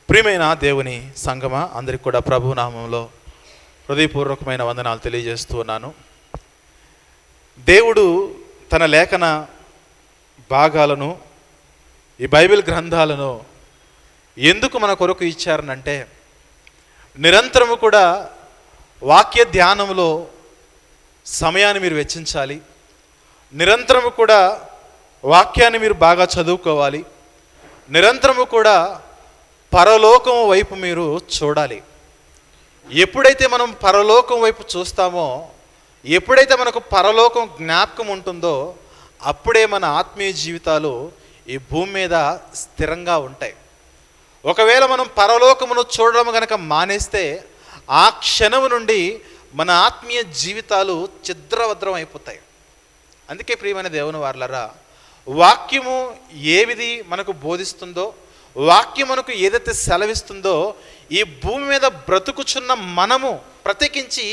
ప్రియమైన దేవుని సంగమ, అందరికి కూడా ప్రభు నామంలో హృదయపూర్వకమైన వందనాలు తెలియజేస్తూ ఉన్నాను. దేవుడు తన లేఖన భాగాలను, ఈ బైబిల్ గ్రంథాలను ఎందుకు మన కొరకు ఇచ్చారనంటే, నిరంతరము కూడా వాక్య ధ్యానంలో సమయాన్ని మీరు వెచ్చించాలి. నిరంతరము కూడా వాక్యాన్ని మీరు బాగా చదువుకోవాలి. నిరంతరము కూడా పరలోకం వైపు మీరు చూడాలి. ఎప్పుడైతే మనం పరలోకం వైపు చూస్తామో, ఎప్పుడైతే మనకు పరలోకం జ్ఞాపకం ఉంటుందో, అప్పుడే మన ఆత్మీయ జీవితాలు ఈ భూమి మీద స్థిరంగా ఉంటాయి. ఒకవేళ మనం పరలోకమును చూడడం కనుక మానేస్తే, ఆ క్షణం నుండి మన ఆత్మీయ జీవితాలు ఛిద్రవద్రం అయిపోతాయి. అందుకే ప్రియమైన దేవుని వారలారా, వాక్యము ఏవిది మనకు బోధిస్తుందో, వాక్యం మనకు ఏదైతే సెలవిస్తుందో, ఈ భూమి మీద బ్రతుకుచున్న మనము, ప్రత్యేకించి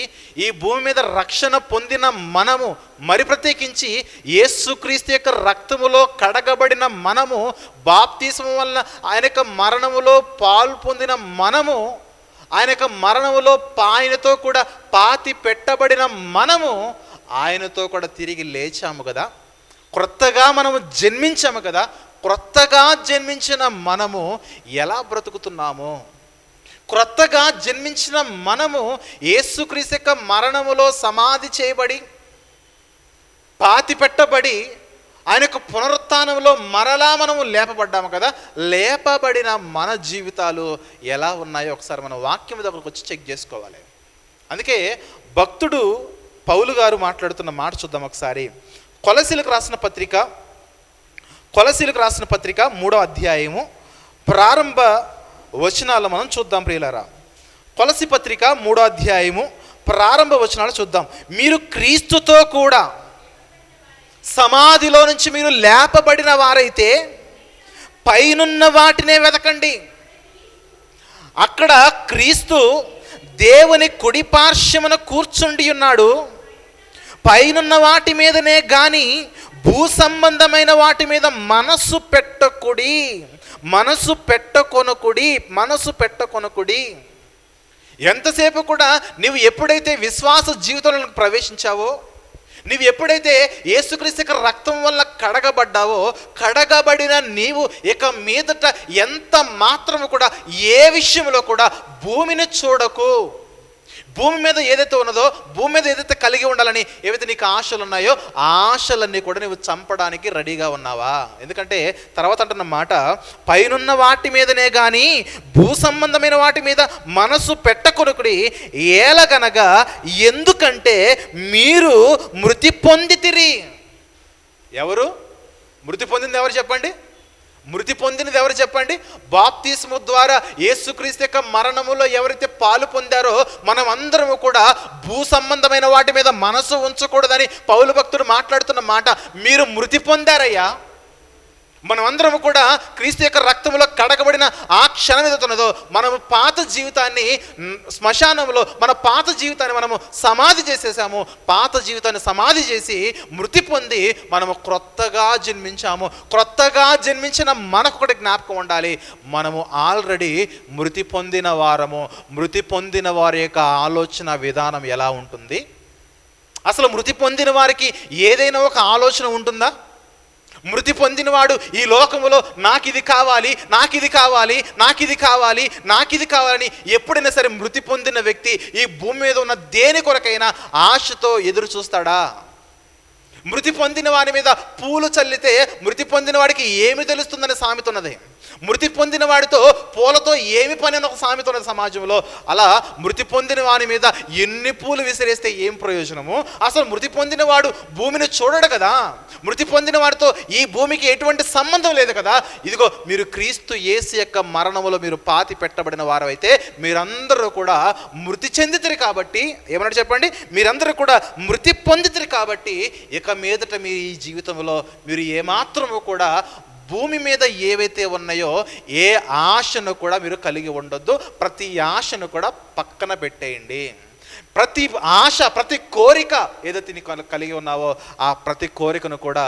ఈ భూమి మీద రక్షణ పొందిన మనము, మరి ప్రత్యేకించి యేసుక్రీస్తు యొక్క రక్తములో కడగబడిన మనము, బాప్తిస్మం వలన ఆయన యొక్క మరణములో పాలు పొందిన మనము, ఆయన యొక్క మరణములో ఆయనతో కూడా పాతి పెట్టబడిన మనము, ఆయనతో కూడా తిరిగి లేచాము కదా, క్రొత్తగా మనము జన్మించాము కదా. క్రొత్తగా జన్మించిన మనము ఎలా బ్రతుకుతున్నాము? క్రొత్తగా జన్మించిన మనము యేసుక్రీస్తు యొక్క మరణములో సమాధి చేయబడి, పాతి పెట్టబడి, ఆయన యొక్క పునరుత్థానంలో మరలా మనము లేపబడ్డాము కదా. లేపబడిన మన జీవితాలు ఎలా ఉన్నాయో ఒకసారి మన వాక్యం దగ్గరకు వచ్చి చెక్ చేసుకోవాలి. అందుకే భక్తుడు పౌలు గారు మాట్లాడుతున్న మాట చూద్దాం ఒకసారి. కొలసీలకు రాసిన పత్రిక 3వ అధ్యాయము ప్రారంభ వచనాలు మనం చూద్దాం ప్రియులారా. కొలసీ పత్రిక 3వ అధ్యాయము ప్రారంభ వచనాలు చూద్దాం. మీరు క్రీస్తుతో కూడా సమాధిలో నుంచి మీరు లేపబడిన వారైతే పైనున్న వాటినే వెతకండి. అక్కడ క్రీస్తు దేవుని కుడి పార్శ్వమున కూర్చుండి ఉన్నాడు. పైనున్న వాటి మీదనే గాని భూ సంబంధమైన వాటి మీద మనసు పెట్టకొనకుడి. ఎంతసేపు కూడా నువ్వు ఎప్పుడైతే విశ్వాస జీవితంలో ప్రవేశించావో, నీవు ఎప్పుడైతే యేసుక్రీస్తు యొక్క రక్తం వల్ల కడగబడ్డావో, కడగబడిన నీవు ఇక మీదట ఎంత మాత్రము కూడా ఏ విషయంలో కూడా భూమిని చూడకు. భూమి మీద ఏదైతే ఉన్నదో, భూమి మీద ఏదైతే కలిగి ఉండాలని ఏవైతే నీకు ఆశలు ఉన్నాయో, ఆ ఆశలన్నీ కూడా నువ్వు చంపడానికి రెడీగా ఉన్నావా? ఎందుకంటే తర్వాత అంటున్న మాట, పైనున్న వాటి మీదనే కానీ భూ సంబంధమైన వాటి మీద మనసు పెట్టకొనకుడి. ఏలగనగా ఎందుకంటే మీరు మృతి పొందితిరి. ఎవరు మృతి పొందింది? ఎవరు చెప్పండి? మృతి పొందినది ఎవరు చెప్పండి? బాప్తిస్మము ద్వారా యేసుక్రీస్తు యొక్క మరణములో ఎవరైతే పాలు పొందారో, మనం అందరము కూడా భూ సంబంధమైన వాటి మీద మనసు ఉంచకూడదని పౌలు భక్తుడు మాట్లాడుతున్న మాట. మీరు మృతి పొందారయ్యా. మనం అందరము కూడా క్రీస్తు యొక్క రక్తంలో కడగబడిన ఆ క్షణం ఏదవుతున్నదో, మనము పాత జీవితాన్ని శ్మశానంలో, మన పాత జీవితాన్ని మనము సమాధి చేసేసాము. పాత జీవితాన్ని సమాధి చేసి మృతి పొంది మనము క్రొత్తగా జన్మించాము. క్రొత్తగా జన్మించిన మనకు ఒకటి జ్ఞాపకం ఉండాలి, మనము ఆల్రెడీ మృతి పొందిన వారము. మృతి పొందిన వారి యొక్క ఆలోచన విధానం ఎలా ఉంటుంది? అసలు మృతి పొందిన వారికి ఏదైనా ఒక ఆలోచన ఉంటుందా? మృతి పొందినవాడు ఈ లోకములో నాకు ఇది కావాలి అని ఎప్పుడైనా సరే మృతి పొందిన వ్యక్తి ఈ భూమి మీద ఉన్న దేని కొరకైనా ఆశతో ఎదురు చూస్తాడా? మృతి పొందిన వాడి మీద పూలు చల్లితే మృతి పొందిన వాడికి ఏమి తెలుస్తుందనే సామెత ఉన్నది. మృతి పొందిన వాడితో పూలతో ఏమి పని అని ఒక సామెత ఉన్నది సమాజంలో. అలా మృతి పొందిన వాడి మీద ఎన్ని పూలు విసిరేస్తే ఏం ప్రయోజనము? అసలు మృతి పొందిన వాడు భూమిని చూడడు కదా. మృతి పొందిన వాడితో ఈ భూమికి ఎటువంటి సంబంధం లేదు కదా. ఇదిగో మీరు క్రీస్తు యేసు యొక్క మరణములో మీరు పాతి పెట్టబడిన వారు అయితే మీరందరూ కూడా మృతి చెందితిరి కాబట్టి, ఏమన్నాడు చెప్పండి? మీరందరూ కూడా మృతి పొందితిరి కాబట్టి ఇక మీదట మీ ఈ జీవితంలో మీరు ఏమాత్రము కూడా భూమి మీద ఏవైతే ఉన్నాయో ఏ ఆశను కూడా మీరు కలిగి ఉండొద్దు. ప్రతి ఆశను కూడా పక్కన పెట్టేయండి. ప్రతి ఆశ, ప్రతి కోరిక ఏదైతే నీకు కలిగి ఉన్నావో ఆ ప్రతి కోరికను కూడా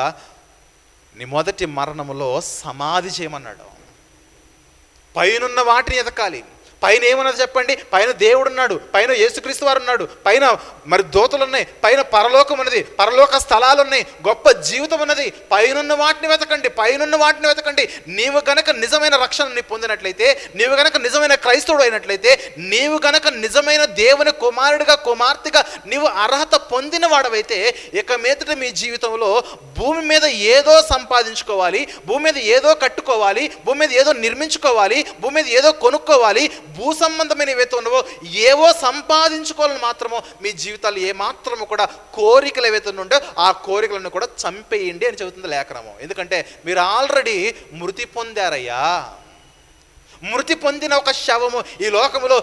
నీ మొదటి మరణములో సమాధి చేయమన్నాడు. పైనున్న వాటిని ఎతకాలి. పైన ఏమన్నది చెప్పండి? పైన దేవుడు ఉన్నాడు, పైన యేసుక్రీస్తు వారు ఉన్నాడు, పైన మరి దూతలు ఉన్నాయి, పైన పరలోకం ఉన్నది, పరలోక స్థలాలు ఉన్నాయి, గొప్ప జీవితం ఉన్నది. పైనున్న వాటిని వెతకండి, పైనున్న వాటిని వెతకండి. నీవు గనక నిజమైన రక్షణని పొందినట్లయితే, నీవు గనక నిజమైన క్రైస్తవుడు అయినట్లయితే, నీవు గనక నిజమైన దేవుని కుమారుడిగా కుమార్తెగా నీవు అర్హత పొందిన వాడవైతే, ఇక మీదట మీ జీవితంలో భూమి మీద ఏదో సంపాదించుకోవాలి, భూమి మీద ఏదో కట్టుకోవాలి, భూమి మీద ఏదో నిర్మించుకోవాలి, భూమి మీద ఏదో కొనుక్కోవాలి, భూ సంబంధమైన ఏవైతే ఉన్నవో ఏవో సంపాదించుకోవాలని మాత్రమో మీ జీవితాలు ఏమాత్రము కూడా కోరికలు ఏవైతే ఉండో ఆ కోరికలను కూడా చంపేయండి అని చెబుతుంది లేఖనము. ఎందుకంటే మీరు ఆల్రెడీ మృతి పొందారయ్యా. మృతి పొందిన ఒక శవము ఈ లోకములో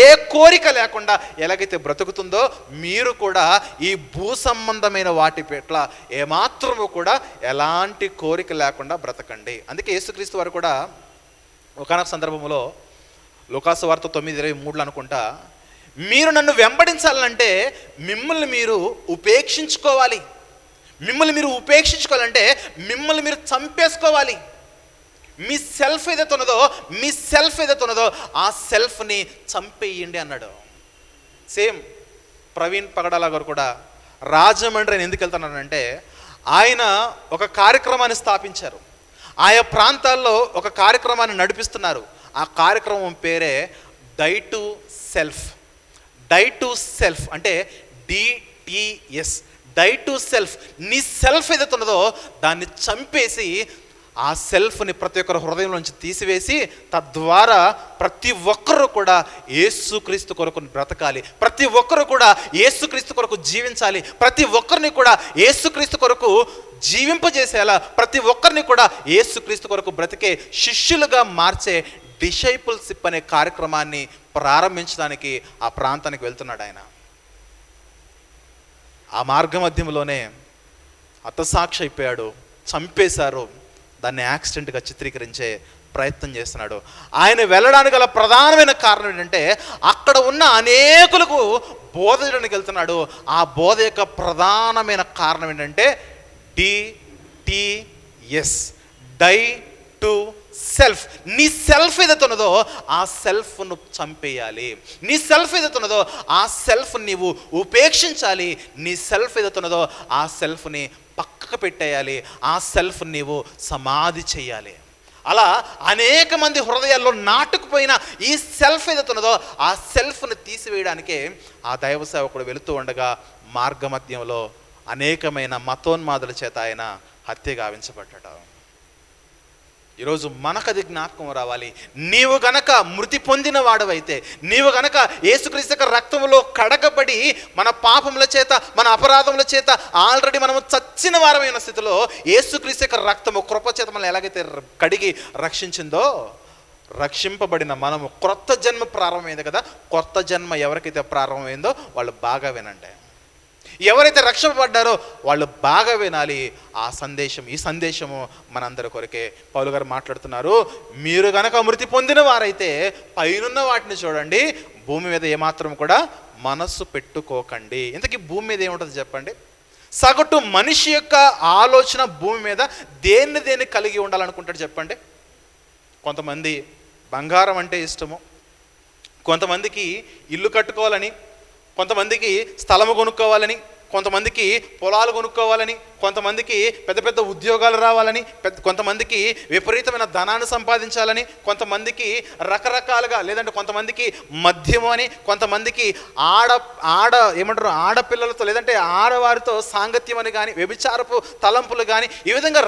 ఏ కోరిక లేకుండా ఎలాగైతే బ్రతుకుతుందో, మీరు కూడా ఈ భూ సంబంధమైన వాటి పట్ల ఏమాత్రము కూడా ఎలాంటి కోరిక లేకుండా బ్రతకండి. అందుకే యేసుక్రీస్తు వారు కూడా ఒకానొక సందర్భంలో లూకాసు వార్త 9:23 అనుకుంటా, మీరు నన్ను వెంబడించాలంటే మిమ్మల్ని మీరు ఉపేక్షించుకోవాలి. మిమ్మల్ని మీరు ఉపేక్షించుకోవాలంటే మిమ్మల్ని మీరు చంపేసుకోవాలి. మీ సెల్ఫ్ ఏదైతే ఉన్నదో ఆ సెల్ఫ్ని చంపేయండి అన్నాడు. సేమ్ ప్రవీణ్ పగడాల గారు కూడా రాజమండ్రి అని ఎందుకు వెళ్తున్నానంటే, ఆయన ఒక కార్యక్రమాన్ని స్థాపించారు. ఆయా ప్రాంతాల్లో ఒక కార్యక్రమాన్ని నడిపిస్తున్నారు. ఆ కార్యక్రమం పేరే die to self. Die to self అంటే DTS, డై టు సెల్ఫ్. నీ సెల్ఫ్ ఏదైతే ఉన్నదో దాన్ని చంపేసి ఆ సెల్ఫ్ని ప్రతి ఒక్కరి హృదయంలోంచి తీసివేసి, తద్వారా ప్రతి ఒక్కరూ కూడా యేసుక్రీస్తు కొరకు బ్రతకాలి, ప్రతి ఒక్కరూ కూడా యేసుక్రీస్తు కొరకు జీవించాలి, ప్రతి ఒక్కరిని కూడా యేసుక్రీస్తు కొరకు జీవింపజేసేలా, ప్రతి ఒక్కరిని కూడా యేసుక్రీస్తు కొరకు బ్రతికే శిష్యులుగా మార్చే డిసైపుల్షిప్ అనే కార్యక్రమాన్ని ప్రారంభించడానికి ఆ ప్రాంతానికి వెళ్తున్నాడు ఆయన. ఆ మార్గ మధ్యంలోనే హతసాక్షి అయిపోయాడు, చంపేశారు. దాన్ని యాక్సిడెంట్గా చిత్రీకరించే ప్రయత్నం చేస్తున్నాడు. ఆయన వెళ్ళడానికి గల ప్రధానమైన కారణం ఏంటంటే, అక్కడ ఉన్న అనేకులకు బోధ చేయడానికి వెళ్తున్నాడు. ఆ బోధ యొక్క ప్రధానమైన కారణం ఏంటంటే DTS, డై టు సెల్ఫ్. నీ సెల్ఫ్ ఏదైతే ఉన్నదో ఆ సెల్ఫ్ను చంపేయాలి. నీ సెల్ఫ్ ఏదైతే ఉన్నదో ఆ సెల్ఫ్ నీవు ఉపేక్షించాలి. నీ సెల్ఫ్ ఏదైతే ఉన్నదో ఆ సెల్ఫ్ని పక్కకు పెట్టేయాలి. ఆ సెల్ఫ్ నీవు సమాధి చేయాలి. అలా అనేక మంది హృదయాల్లో నాటుకుపోయిన ఈ సెల్ఫ్ ఏదైతే ఉన్నదో ఆ సెల్ఫ్ని తీసివేయడానికే ఆ దైవ సేవకుడు వెళుతూ ఉండగా మార్గమధ్యంలో అనేకమైన మతోన్మాదుల చేత ఆయన హత్య గావించబడ్డాడు. ఈరోజు మనకు అది జ్ఞాపకం రావాలి. నీవు గనక మృతి పొందిన వాడవైతే, నీవు గనక యేసుక్రీస్తు యొక్క రక్తములో కడగబడి మన పాపముల చేత, మన అపరాధముల చేత ఆల్రెడీ మనము చచ్చిన వారమైన స్థితిలో యేసుక్రీస్తు యొక్క రక్తము కృప చేత మనల్ని ఎలాగైతే కడిగి రక్షించిందో, రక్షింపబడిన మనము క్రొత్త జన్మ ప్రారంభమైంది కదా. కొత్త జన్మ ఎవరికైతే ప్రారంభమైందో వాళ్ళు బాగా వినండి. ఎవరైతే రక్షింపబడ్డారో వాళ్ళు బాగా వినాలి ఆ సందేశం. ఈ సందేశము మనందరి కొరకే. పౌలు గారు మాట్లాడుతున్నారు, మీరు గనక మృతి పొందిన వారైతే పైనున్న వాటిని చూడండి, భూమి మీద ఏమాత్రం కూడా మనస్సు పెట్టుకోకండి. ఇంతకీ భూమి మీద ఏముంటుంది చెప్పండి? సగటు మనిషి యొక్క ఆలోచన భూమి మీద దేన్ని కలిగి ఉండాలనుకుంటాడు చెప్పండి? కొంతమంది బంగారం అంటే ఇష్టము, కొంతమందికి ఇల్లు కట్టుకోవాలని, కొంతమందికి స్థలము కొనుక్కోవాలని, కొంతమందికి పొలాలు కొనుక్కోవాలని, కొంతమందికి పెద్ద పెద్ద ఉద్యోగాలు రావాలని, కొంతమందికి విపరీతమైన ధనాన్ని సంపాదించాలని, కొంతమందికి రకరకాలుగా, లేదంటే కొంతమందికి మద్యము అని, కొంతమందికి ఆడపిల్లలతో లేదంటే ఆడవారితో సాంగత్యం అని కానీ, వ్యభిచారపు తలంపులు కానీ, ఈ విధంగా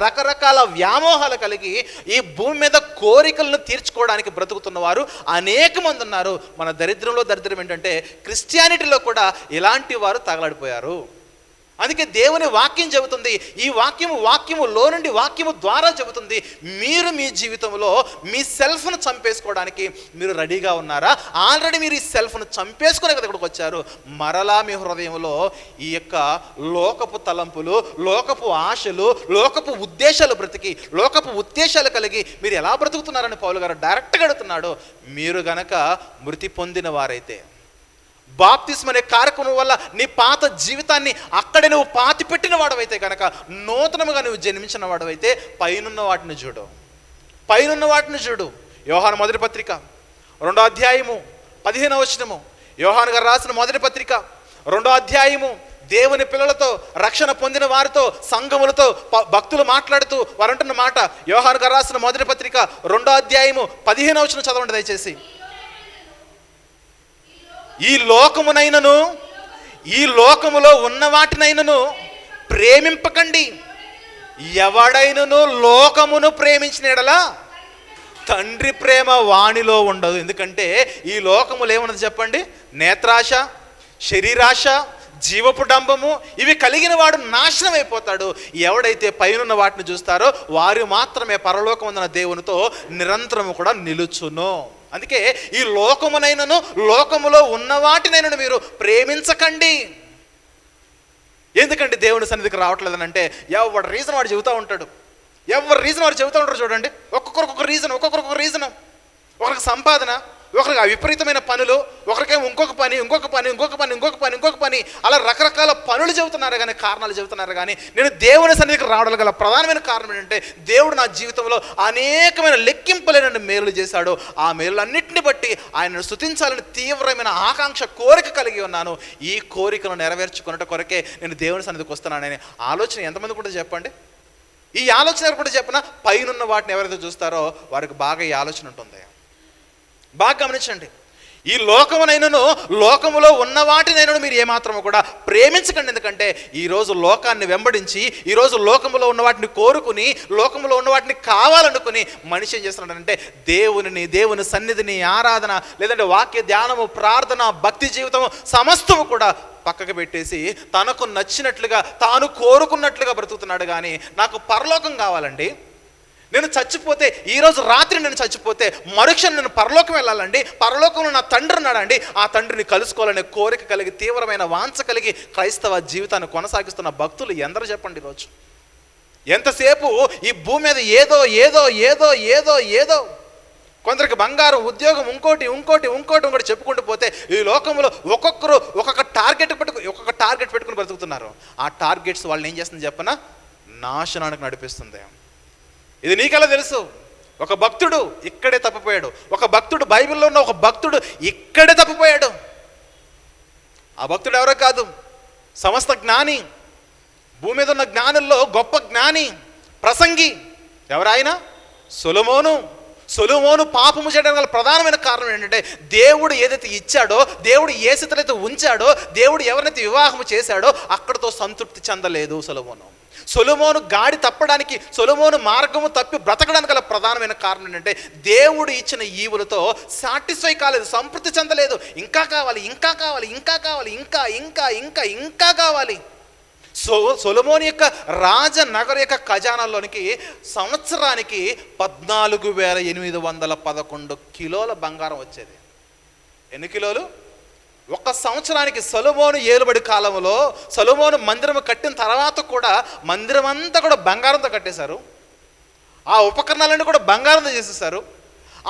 రకరకాల వ్యామోహాలు కలిగి ఈ భూమి మీద కోరికలను తీర్చుకోవడానికి బ్రతుకుతున్న వారు అనేక మంది ఉన్నారు. మన దరిద్రంలో దరిద్రం ఏంటంటే క్రిస్టియానిటీలో కూడా ఇలాంటి వారు తగలడిపోయారు. అందుకే దేవుని వాక్యం చెబుతుంది, ఈ వాక్యములో నుండి వాక్యము ద్వారా చెబుతుంది, మీరు మీ జీవితంలో మీ సెల్ఫ్ను చంపేసుకోవడానికి మీరు రెడీగా ఉన్నారా? ఆల్రెడీ మీరు ఈ సెల్ఫ్ను చంపేసుకునే కదా ఇక్కడికి వచ్చారు. మరలా మీ హృదయంలో ఈ యొక్క లోకపు తలంపులు, లోకపు ఆశలు, లోకపు ఉద్దేశాలు లోకపు ఉద్దేశాలు కలిగి మీరు ఎలా బ్రతుకుతున్నారని పౌలు గారు డైరెక్ట్గా అడుగుతున్నాడు. మీరు గనక మృతి పొందిన వారైతే, బాప్తిస్మ అనే కార్యక్రమం వల్ల నీ పాత జీవితాన్ని అక్కడే నువ్వు పాతి పెట్టిన వాడవైతే కనుక, నూతనముగా నువ్వు జన్మించిన వాడవైతే పైనున్న వాటిని చూడు. యోహాను మొదటి పత్రిక 2వ అధ్యాయము 15వ వచనము. యోహాను గారు రాసిన మొదటి పత్రిక 2వ అధ్యాయము దేవుని పిల్లలతో, రక్షణ పొందిన వారితో, సంఘములతో భక్తులు మాట్లాడుతూ వారు అంటున్న మాట. యోహాను గారు రాసిన మొదటి పత్రిక 2వ అధ్యాయము 15వ వచనం చదవండి దయచేసి. ఈ లోకమునైనను, ఈ లోకములో ఉన్న వాటినైనను ప్రేమింపకండి. ఎవడైనను లోకమును ప్రేమించిన ఎడలా తండ్రి ప్రేమ వాణిలో ఉండదు. ఎందుకంటే ఈ లోకములు ఏమన్నది చెప్పండి? నేత్రాశ, శరీరాశ, జీవపు డంబము, ఇవి కలిగిన వాడు నాశనం అయిపోతాడు. ఎవడైతే పైనున్న వాటిని చూస్తారో వారు మాత్రమే పరలోకమున దేవునితో నిరంతరము కూడా నిలుచును. అందుకే ఈ లోకమునైనను, లోకములో ఉన్న వాటినైనను మీరు ప్రేమించకండి. ఎందుకంటే దేవుని సన్నిధికి రావట్లేదని అంటే ఎవరి రీజన్ వాడు చెబుతూ ఉంటాడు. ఎవరి రీజన్ వాడు చెబుతూ ఉంటారు. చూడండి, ఒక్కొక్కరికి రీజన్, ఒక్కొక్కరికి రీజన్. ఒకరికి సంపాదన, ఒకరికి విపరీతమైన పనులు, ఒకరికేమో ఇంకొక పని, ఇంకొక పని, ఇంకొక పని, ఇంకొక పని, ఇంకొక పని, అలా రకరకాల పనులు చెబుతున్నారు కానీ, కారణాలు చెబుతున్నారు కానీ, నేను దేవుని సన్నిధికి రావడం గల ప్రధానమైన కారణం ఏంటంటే దేవుడు నా జీవితంలో అనేకమైన లెక్కింపలేనని మేలులు చేశాడు. ఆ మేలులన్నింటిని బట్టి ఆయనను స్తుతించాలని తీవ్రమైన ఆకాంక్ష, కోరిక కలిగి ఉన్నాను. ఈ కోరికను నెరవేర్చుకున్నట్టు కొరకే నేను దేవుని సన్నిధికి వస్తున్నానని ఆలోచన ఎంతమంది కూడా చెప్పండి. ఈ ఆలోచన ఎవరు కూడా చెప్పినా పైనున్న వాటిని ఎవరైతే చూస్తారో వారికి బాగా ఈ ఆలోచన ఉంటుంది. బాగా గమనించండి. ఈ లోకమునైనను, లోకములో ఉన్న వాటినైనను మీరు ఏమాత్రము కూడా ప్రేమించకండి. ఎందుకంటే ఈరోజు లోకాన్ని వెంబడించి, ఈరోజు లోకములో ఉన్న వాటిని కోరుకుని, లోకములో ఉన్న వాటిని కావాలనుకుని మనిషి ఏం చేస్తున్నాడంటే దేవుని సన్నిధిని, ఆరాధన, లేదంటే వాక్య ధ్యానము, ప్రార్థన, భక్తి జీవితము సమస్తము కూడా పక్కకు పెట్టేసి తనకు నచ్చినట్లుగా, తాను కోరుకున్నట్లుగా బ్రతుకుతున్నాడు. కానీ నాకు పరలోకం కావాలండి, నేను చచ్చిపోతే, ఈరోజు రాత్రి నేను చచ్చిపోతే మరుక్షణం నేను పరలోకం వెళ్ళాలండి, పరలోకంలో నా తండ్రి ఉన్నాడండి, ఆ తండ్రిని కలుసుకోవాలనే కోరిక కలిగి, తీవ్రమైన వాంఛ కలిగి క్రైస్తవ జీవితాన్ని కొనసాగిస్తున్న భక్తులు ఎందరో చెప్పండి. ఈరోజు ఎంతసేపు ఈ భూమి మీద ఏదో ఏదో ఏదో ఏదో ఏదో, కొందరికి బంగారం, ఉద్యోగం, ఇంకోటి చెప్పుకుంటూ పోతే ఈ లోకంలో ఒక్కొక్కరు ఒక్కొక్క టార్గెట్ పెట్టుకుని బ్రతుకుతున్నారు. ఆ టార్గెట్స్ వాళ్ళని ఏం చేస్తుంది చెప్పనా? నాశనానికి నడిపిస్తుంది. ఇది నీకెలా తెలుసు? ఒక భక్తుడు ఇక్కడే తప్పిపోయాడు. ఒక భక్తుడు, బైబిల్లో ఉన్న ఒక భక్తుడు ఇక్కడే తప్పిపోయాడు. ఆ భక్తుడు ఎవరో కాదు, సమస్త జ్ఞాని, భూమి మీద ఉన్న జ్ఞానుల్లో గొప్ప జ్ఞాని, ప్రసంగి. ఎవరాయన? సొలొమోను పాపము చేయడం గల ప్రధానమైన కారణం ఏంటంటే దేవుడు ఏదైతే ఇచ్చాడో, దేవుడు ఏ స్థితిలో అయితే ఉంచాడో, దేవుడు ఎవరినైతే వివాహము చేశాడో అక్కడితో సంతృప్తి చెందలేదు సొలొమోను గాడి తప్పడానికి, సొలొమోను మార్గము తప్పి బ్రతకడానికి గల ప్రధానమైన కారణం ఏంటంటే దేవుడు ఇచ్చిన ఈవులతో సాటిస్ఫై కాలేదు, సంతృప్తి చెందలేదు. ఇంకా కావాలి, ఇంకా కావాలి, ఇంకా కావాలి, ఇంకా ఇంకా ఇంకా ఇంకా కావాలి. సొలొమోను యొక్క రాజనగర యొక్క ఖజానాల్లోనికి సంవత్సరానికి 14,811 కిలోల బంగారం వచ్చేది. ఎన్ని కిలోలు? ఒక సంవత్సరానికి. సొలొమోను ఏలుబడి కాలంలో, సొలొమోను మందిరం కట్టిన తర్వాత కూడా మందిరం అంతా కూడా బంగారంతో కట్టేశారు. ఆ ఉపకరణాలన్నీ కూడా బంగారంతో చేసేసారు.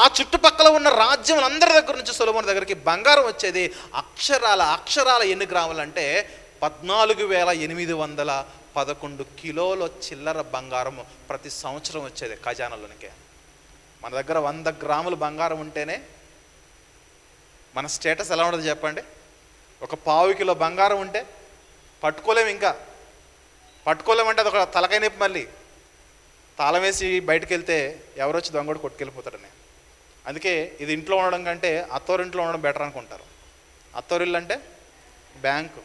ఆ చుట్టుపక్కల ఉన్న రాజ్యములందరి దగ్గర నుంచి సొలొమోను దగ్గరికి బంగారం వచ్చేది. అక్షరాల ఎన్ని గ్రాములు అంటే 14,811 కిలోల చిల్లర బంగారం ప్రతి సంవత్సరం వచ్చేది ఖజానాలోనికే. మన దగ్గర 100 గ్రాములు బంగారం ఉంటేనే మన స్టేటస్ ఎలా ఉండదు చెప్పండి? ఒక 1/4 కిలో బంగారం ఉంటే పట్టుకోలేమంటే అదొక తలకాయ నొప్పి. మళ్ళీ తాళం వేసి బయటకు వెళ్తే ఎవరొచ్చి దొంగడు కొట్టుకెళ్ళిపోతాడని. అందుకే ఇది ఇంట్లో ఉండడం కంటే అత్తోరింట్లో ఉండడం బెటర్ అనుకుంటారు. అత్తోరిల్లు అంటే బ్యాంకు.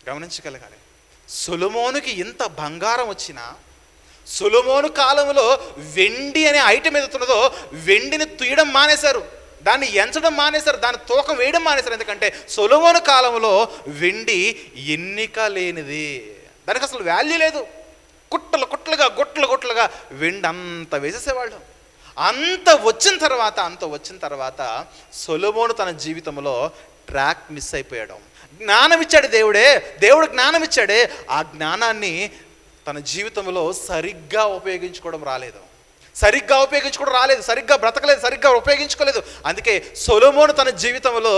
గమనించగలగాలి. సొలొమోనుకి ఇంత బంగారం వచ్చినా, సొలొమోను కాలంలో వెండి అనే ఐటమ్ ఏదవుతున్నదో వెండిని తీయడం మానేశారు, దాన్ని ఎంచడం మానేశారు, దాన్ని తూకం వేయడం మానేశారు. ఎందుకంటే సొలొమోను కాలంలో వెండి ఎన్నిక లేనిది, దానికి అసలు వాల్యూ లేదు. గుట్టలుగా వెండి అంత వేసేసేవాళ్ళు. అంత వచ్చిన తర్వాత సొలొమోను తన జీవితంలో ట్రాక్ మిస్ అయిపోయాడు. జ్ఞానం ఇచ్చాడు దేవుడు జ్ఞానం ఇచ్చాడే, ఆ జ్ఞానాన్ని తన జీవితంలో సరిగ్గా ఉపయోగించుకోవడం రాలేదు, సరిగ్గా బ్రతకలేదు, సరిగ్గా ఉపయోగించుకోలేదు. అందుకే సొలొమోను తన జీవితంలో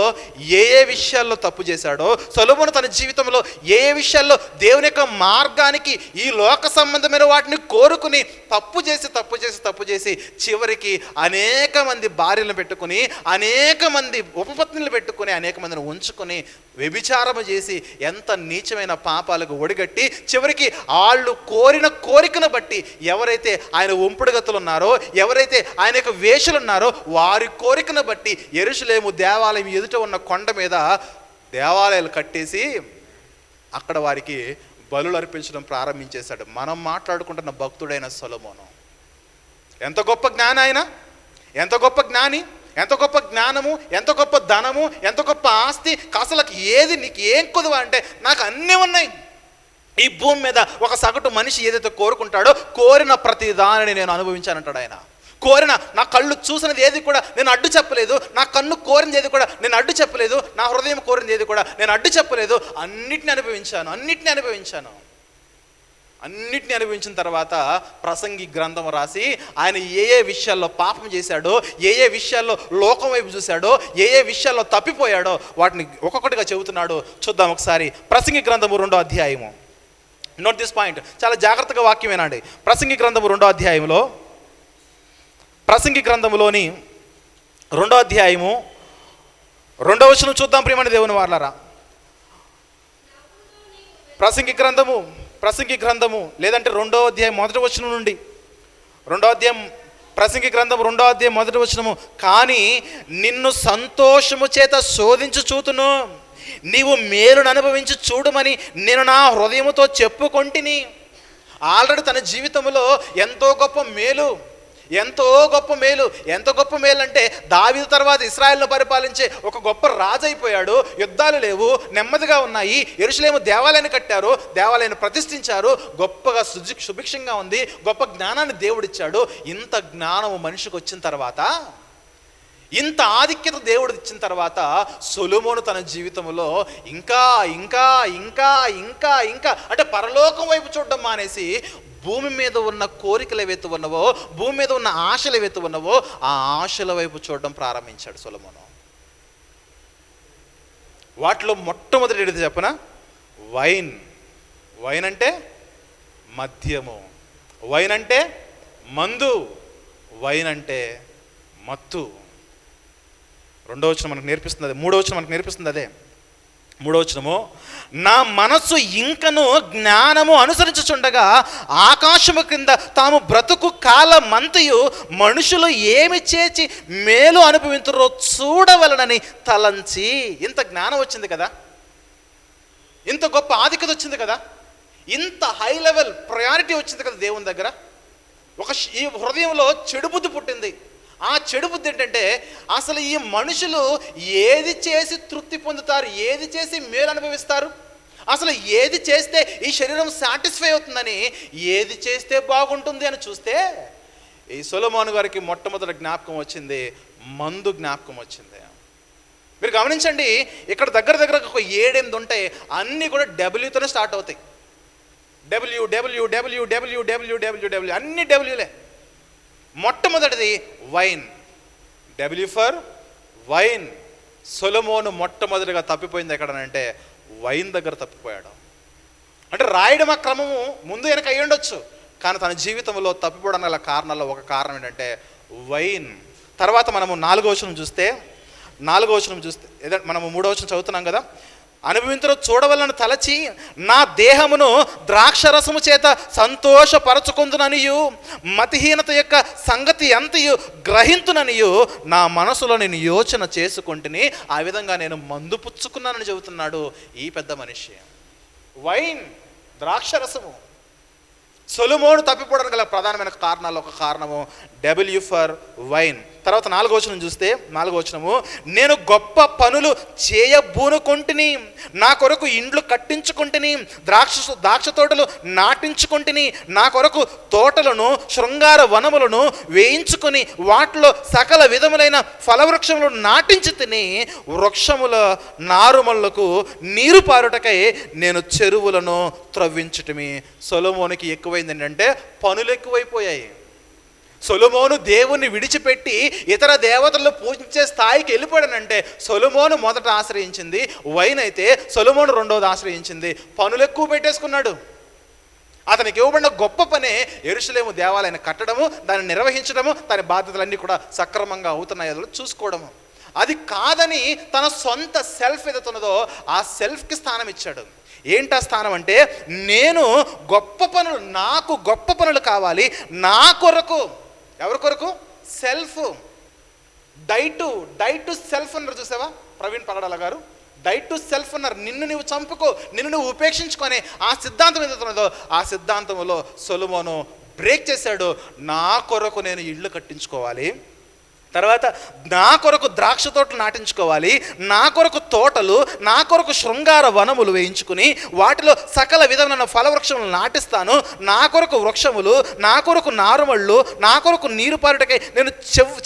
ఏ విషయాల్లో తప్పు చేశాడో, సొలొమోను తన జీవితంలో ఏ విషయాల్లో దేవుని యొక్క మార్గానికి, ఈ లోక సంబంధమైన వాటిని కోరుకుని తప్పు చేసి చివరికి అనేక మంది భార్యలను పెట్టుకుని, అనేక మంది ఉపపత్నులు పెట్టుకుని, అనేక మందిని ఉంచుకొని వ్యభిచారము చేసి ఎంత నీచమైన పాపాలకు ఒడిగట్టి చివరికి వాళ్ళు కోరిన కోరికను బట్టి ఎవరైతే ఆయన ఉంపుడుగతులు ఉన్నారో, ఎవరైతే ఆయన యొక్క వేషలు ఉన్నారో వారి కోరికను బట్టి యెరూషలేము దేవాలయం ఎదుట ఉన్న కొండ మీద దేవాలయాలు కట్టేసి అక్కడ వారికి బలులు అర్పించడం ప్రారంభించేశాడు. మనం మాట్లాడుకుంటున్న భక్తుడైన సొలొమోను ఎంత గొప్ప జ్ఞాని, ఆయన ఎంత గొప్ప జ్ఞాని, ఎంత గొప్ప జ్ఞానము, ఎంత గొప్ప ధనము, ఎంత గొప్ప ఆస్తి. అసలుకి ఏది నీకు ఏం కొదువా అంటే నాకు అన్నీ ఉన్నాయి. ఈ భూమి మీద ఒక సగటు మనిషి ఏదైతే కోరుకుంటాడో కోరిన ప్రతి దానిని నేను అనుభవించానంటాడు ఆయన. కోరిన, నా కళ్ళు చూసినది ఏది కూడా నేను అడ్డు చెప్పలేదు, నా కన్ను కోరింది ఏది కూడా నేను అడ్డు చెప్పలేదు, నా హృదయం కోరింది ఏది కూడా నేను అడ్డు చెప్పలేదు. అన్నిటిని అనుభవించాను. అన్నిటిని అనుభవించిన తర్వాత ప్రసంగి గ్రంథం రాసి ఆయన ఏ విషయాల్లో పాపం చేశాడో, ఏ విషయాల్లో లోకం వైపు చూశాడో, ఏ విషయాల్లో తప్పిపోయాడో వాటిని ఒక్కొక్కటిగా చెబుతున్నాడు. చూద్దాం ఒకసారి. ప్రసంగి గ్రంథము 2వ అధ్యాయము. నోట్ దిస్ పాయింట్, చాలా జాగ్రత్తగా వాక్యం వినండి. ప్రసంగి గ్రంథము 2వ అధ్యాయంలో, ప్రసంగి గ్రంథములోని 2వ అధ్యాయము 2వ వచనం చూద్దాం ప్రియమైన దేవుని వారలారా. ప్రసంగి గ్రంథము లేదంటే 2వ అధ్యాయం 1వ వచనం నుండి, 2వ అధ్యాయం ప్రసంగి గ్రంథం 2వ అధ్యాయం 1వ వచనము. కానీ నిన్ను సంతోషము చేత శోధించు చూతును, నీవు మేలును అనుభవించి చూడమని నేను నా హృదయముతో చెప్పుకొంటిని. ఆల్రెడీ తన జీవితంలో ఎంతో గొప్ప మేలు అంటే దావీదు తర్వాత ఇశ్రాయేలును పరిపాలించే ఒక గొప్ప రాజు అయిపోయాడు. యుద్ధాలు లేవు, నెమ్మదిగా ఉన్నాయి. యెరూషలేము దేవాలయాన్ని కట్టారు, దేవాలయాన్ని ప్రతిష్ఠించారు, గొప్పగా సుభిక్షంగా ఉంది, గొప్ప జ్ఞానాన్ని దేవుడిచ్చాడు. ఇంత జ్ఞానము మనిషికి వచ్చిన తర్వాత, ఇంత ఆధిక్యత దేవుడు ఇచ్చిన తర్వాత సొలొమోను తన జీవితంలో ఇంకా అంటే పరలోకం వైపు చూడడం మానేసి భూమి మీద ఉన్న కోరికలు ఏవైతే ఉన్నవో, భూమి మీద ఉన్న ఆశలు ఏవైతే ఉన్నవో ఆ ఆశల వైపు చూడడం ప్రారంభించాడు సొలొమోను. వాటిలో మొట్టమొదటి చెప్పన వైన్ అంటే మద్యము, వైన్ అంటే మందు, వైన్ అంటే మత్తు. 2వ వచనం మనకు నేర్పిస్తుంది అదే. 3వ వచనం మనకు నేర్పిస్తుంది అదే. 3వ వచనము, నా మనస్సు ఇంకను జ్ఞానము అనుసరించుచుండగా ఆకాశము కింద తాము బ్రతుకు కాలమంతయు మనుషులు ఏమి చేసి మేలు అనుభవించురో చూడవలనని తలంచి. ఇంత జ్ఞానం వచ్చింది కదా, ఇంత గొప్ప ఆధిక్యత వచ్చింది కదా, ఇంత హై లెవెల్ ప్రయారిటీ వచ్చింది కదా దేవుని దగ్గర. ఈ హృదయంలో చెడు బుద్ధి పుట్టింది. ఆ చెడు బుద్ధి ఏంటంటే అసలు ఈ మనుషులు ఏది చేసి తృప్తి పొందుతారు, ఏది చేసి మేలు అనుభవిస్తారు, అసలు ఏది చేస్తే ఈ శరీరం సాటిస్ఫై అవుతుందని, ఏది చేస్తే బాగుంటుంది అని చూస్తే ఈ సొలొమోను గారికి మొట్టమొదటి జ్ఞాపకం వచ్చింది, మందు జ్ఞాపకం వచ్చింది. మీరు గమనించండి, ఇక్కడ దగ్గర ఒక 7-8 ఉంటాయి, అన్నీ కూడా డబ్ల్యూతోనే స్టార్ట్ అవుతాయి. డబ్ల్యూ అన్ని డబ్ల్యూలే. మొట్టమొదటిది వైన్, డబ్ల్యూ ఫర్ వైన్. సొలొమోను మొట్టమొదటిగా తప్పిపోయింది ఎక్కడనంటే వైన్ దగ్గర తప్పిపోయాడు. అంటే రాయడం ఆ క్రమము ముందు వెనక అయ్యి ఉండొచ్చు, కానీ తన జీవితంలో తప్పిపోవడానికి గల కారణాల్లో ఒక కారణం ఏంటంటే వైన్. తర్వాత మనము 4వ వచనం చూస్తే మనము 3వ వచనం చదువుతున్నాం కదా. అనుభవించడం చూడవలన తలచి నా దేహమును ద్రాక్షరసము చేత సంతోషపరచుకుందుననియు మతిహీనత యొక్క సంగతి అంతయు గ్రహింతుననియు నా మనసులో నేను యోచన చేసుకుంటుని, ఆ విధంగా నేను మందు పుచ్చుకున్నానని చెబుతున్నాడు ఈ పెద్ద మనిషి. వైన్, ద్రాక్షరసము. సొలొమోను తప్పిపోవడానికి గల ప్రధానమైన కారణాలు ఒక కారణము డబ్ల్యూ ఫర్ వైన్. తర్వాత 4వ వచనం చూస్తే 4వ వచనము, నేను గొప్ప పనులు చేయబూనుకొంటిని, నా కొరకు ఇండ్లు కట్టించుకుంటుని, ద్రాక్ష తోటలు నాటించుకుంటుని, నా కొరకు తోటలను శృంగార వనములను వేయించుకొని వాటిలో సకల విధములైన ఫలవృక్షములను నాటించి తిని, వృక్షముల నారుమలకు నీరు పారుటకై నేను చెరువులను త్రవ్వించుటమి. సొలొమోనుకి ఎక్కువైంది ఏంటంటే పనులు ఎక్కువైపోయాయి. సొలొమోను దేవుణ్ణి విడిచిపెట్టి ఇతర దేవతలను పూజించే స్థాయికి వెళ్ళిపోయాడంటే సొలొమోను మొదట ఆశ్రయించింది వైన్ అయితే సొలొమోను రెండోది ఆశ్రయించింది పనులు ఎక్కువ పెట్టేసుకున్నాడు. అతనికి ఇవ్వబడిన గొప్ప పనే యెరూషలేము దేవాలయాన్ని కట్టడము, దాన్ని నిర్వహించడము, దాని బాధ్యతలన్నీ కూడా సక్రమంగా అవుతున్నాయో చూసుకోవడము. అది కాదని తన సొంత సెల్ఫ్ ఏదైతే ఉన్నదో ఆ సెల్ఫ్కి స్థానం ఇచ్చాడు. ఏంటి ఆ స్థానం అంటే, నేను గొప్ప పనులు, నాకు గొప్ప పనులు కావాలి నా కొరకు. ఎవరి కొరకు? సెల్ఫ్. డై టు సెల్ఫ్ అన్నారు చూసావా ప్రవీణ్ పగడాల గారు? డై టు సెల్ఫ్ అన్నారు. నిన్ను నువ్వు చంపుకో, నిన్ను నువ్వు ఉపేక్షించుకొని ఆ సిద్ధాంతం ఏదైతున్నదో ఆ సిద్ధాంతంలో సొలొమోను బ్రేక్ చేశాడు. నా కొరకు నేను ఇళ్ళు కట్టించుకోవాలి, తర్వాత నా కొరకు ద్రాక్ష తోటలు నాటించుకోవాలి, నా కొరకు తోటలు, నా కొరకు శృంగార వనములు వేయించుకుని వాటిలో సకల విధమైన ఫలవృక్షములు నాటిస్తాను, నా కొరకు వృక్షములు, నా కొరకు నారుమళ్ళు, నా కొరకు నీరు పారుటకై నేను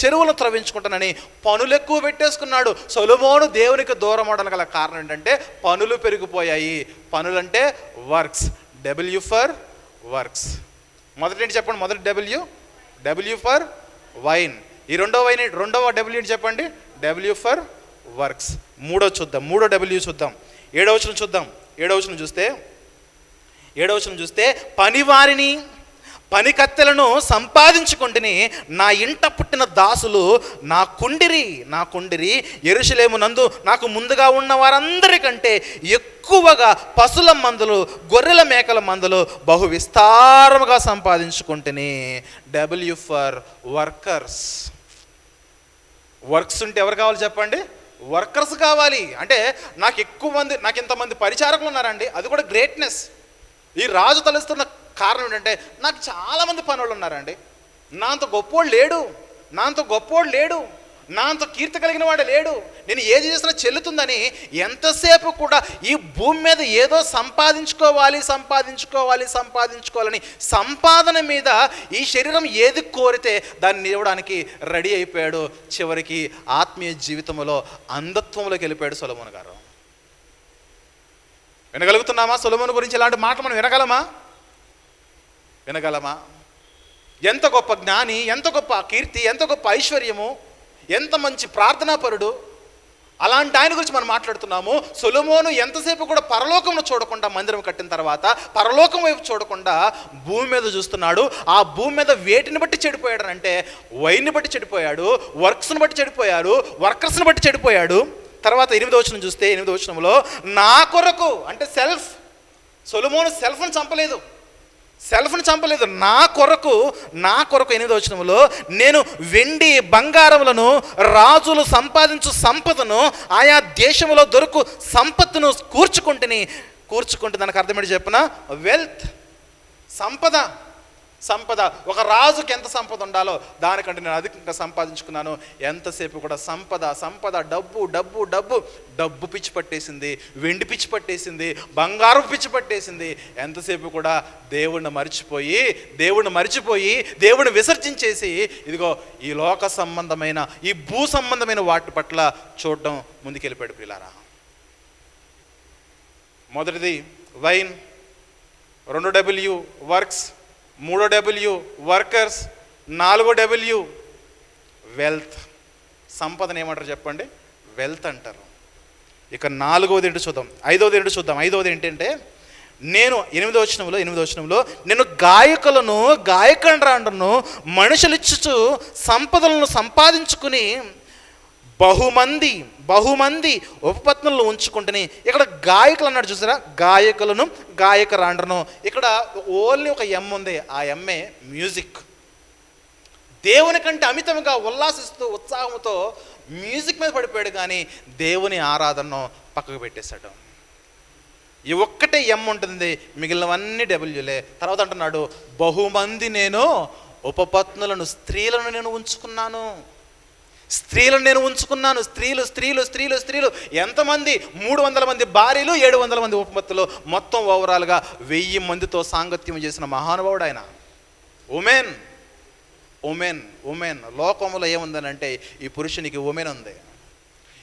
చెరువులను త్రవ్వించుకుంటానని పనులు ఎక్కువ పెట్టేసుకున్నాడు. సొలొమోను దేవునికి దూరం అవడానికి గల కారణం ఏంటంటే పనులు పెరిగిపోయాయి. పనులంటే వర్క్స్. W for works. మొదటి ఏంటి చెప్పండి? మొదటి డబ్ల్యూ ఫర్ వైన్. ఈ రెండవ డబ్ల్యూ చెప్పండి? W for works. మూడో డబ్ల్యూ చూద్దాం. ఏడవ వచనం చూస్తే పనివారిని పని కత్తెలను సంపాదించుకుంటుని నా ఇంట పుట్టిన దాసులు నా కుండిరి యెరూషలేము నందు నాకు ముందుగా ఉన్న వారందరికంటే ఎక్కువగా పశుల మందులు, గొర్రెల మేకల మందులు బహు విస్తారముగా సంపాదించుకుంటుని. W for workers. వర్క్స్ ఉంటే ఎవరు కావాలి చెప్పండి? వర్కర్స్ కావాలి. అంటే నాకు ఇంతమంది పరిచారకులు ఉన్నారండి, అది కూడా గ్రేట్నెస్. ఈ రాజు తలుస్తున్న కారణం ఏంటంటే నాకు చాలామంది పనులు ఉన్నారండి, నా అంత గొప్పోడు లేడు, నా అంత కీర్తి కలిగిన వాడు లేడు, నేను ఏది చేసినా చెల్లుతుందని ఎంతసేపు కూడా ఈ భూమి మీద ఏదో సంపాదించుకోవాలని సంపాదన మీద ఈ శరీరం ఏది కోరితే దాన్ని ఇవ్వడానికి రెడీ అయిపోయాడు. చివరికి ఆత్మీయ జీవితంలో అంధత్వంలోకి వెళ్ళిపోయాడు సొలొమోను గారు. వినగలుగుతున్నామా? సొలొమోను గురించి ఇలాంటి మాటలు మనం వినగలమా? ఎంత గొప్ప జ్ఞాని, ఎంత గొప్ప కీర్తి, ఎంత గొప్ప ఐశ్వర్యము, ఎంత మంచి ప్రార్థనాపరుడు. అలాంటి ఆయన గురించి మనం మాట్లాడుతున్నాము. సొలొమోను ఎంతసేపు కూడా పరలోకంలో చూడకుండా, మందిరం కట్టిన తర్వాత పరలోకం వైపు చూడకుండా భూమి మీద చూస్తున్నాడు. ఆ భూమి మీద వేటిని బట్టి చెడిపోయాడు అంటే వైన్ని బట్టి చెడిపోయాడు, వర్క్స్ని బట్టి చెడిపోయాడు, వర్కర్స్ని బట్టి చెడిపోయాడు. తర్వాత 8వ వచనం చూస్తే 8వ వచనంలో నా కొరకు అంటే సెల్ఫ్. సొలొమోను సెల్ఫ్ని చంపలేదు. నా కొరకు 8వ వచనంలో నేను వెండి బంగారములను, రాజులు సంపాదించు సంపదను, ఆయా దేశంలో దొరుకు సంపత్తును కూర్చుకుంటే దానికి అర్థమేంటి చెప్పిన? వెల్త్, సంపద. ఒక రాజుకి ఎంత సంపద ఉండాలో దానికంటే నేను అధికంగా సంపాదించుకున్నాను. ఎంతసేపు కూడా సంపద, డబ్బు పిచ్చి పట్టేసింది, వెండి పిచ్చి పట్టేసింది, బంగారం పిచ్చి పట్టేసింది. ఎంతసేపు కూడా దేవుణ్ణి మర్చిపోయి దేవుణ్ణి విసర్జించేసి ఇదిగో ఈ లోక సంబంధమైన, ఈ భూ సంబంధమైన వాటి పట్ల చూడడం ముందుకెళ్ళిపోయాడు. ప్రియులారా, మొదటిది wine, 2 W works, 3 W workers, 4 W wealth. సంపదను ఏమంటారు చెప్పండి? వెల్త్ అంటారు. ఇక 4వది ఏంటో చూద్దాం. 5వది ఏంటంటే నేను 8వ వచనంలో నేను గాయకులను మనుషులిచ్చుచు సంపదలను సంపాదించుకుని బహుమంది ఉపపత్నులను ఉంచుకుంటుని. ఇక్కడ గాయకులు అన్నాడు చూసారా? గాయకులను, గాయకురాండ్రను. ఇక్కడ ఓన్లీ ఒక ఎమ్ ఉంది, ఆ ఎమ్మే మ్యూజిక్. దేవుని కంటే అమితంగా ఉల్లాసిస్తూ ఉత్సాహంతో మ్యూజిక్ మీద పడిపోయాడు, కానీ దేవుని ఆరాధనను పక్కకు పెట్టేశాడు. ఈ ఒక్కటే ఎమ్ ఉంటుంది, మిగిలినవన్నీ డబ్ల్యూలే. తర్వాత అంటున్నాడు బహుమంది నేను ఉపపత్నులను, స్త్రీలను నేను ఉంచుకున్నాను. స్త్రీలు ఎంతమంది? 300 మంది భార్యలు, 700 మంది ఉపపత్తులు, మొత్తం ఓవరాల్గా 1000 మందితో సాంగత్యం చేసిన మహానుభావుడు ఆయన. ఉమెన్ లోకంలో ఏముందనంటే ఈ పురుషునికి ఉమెన్ ఉంది.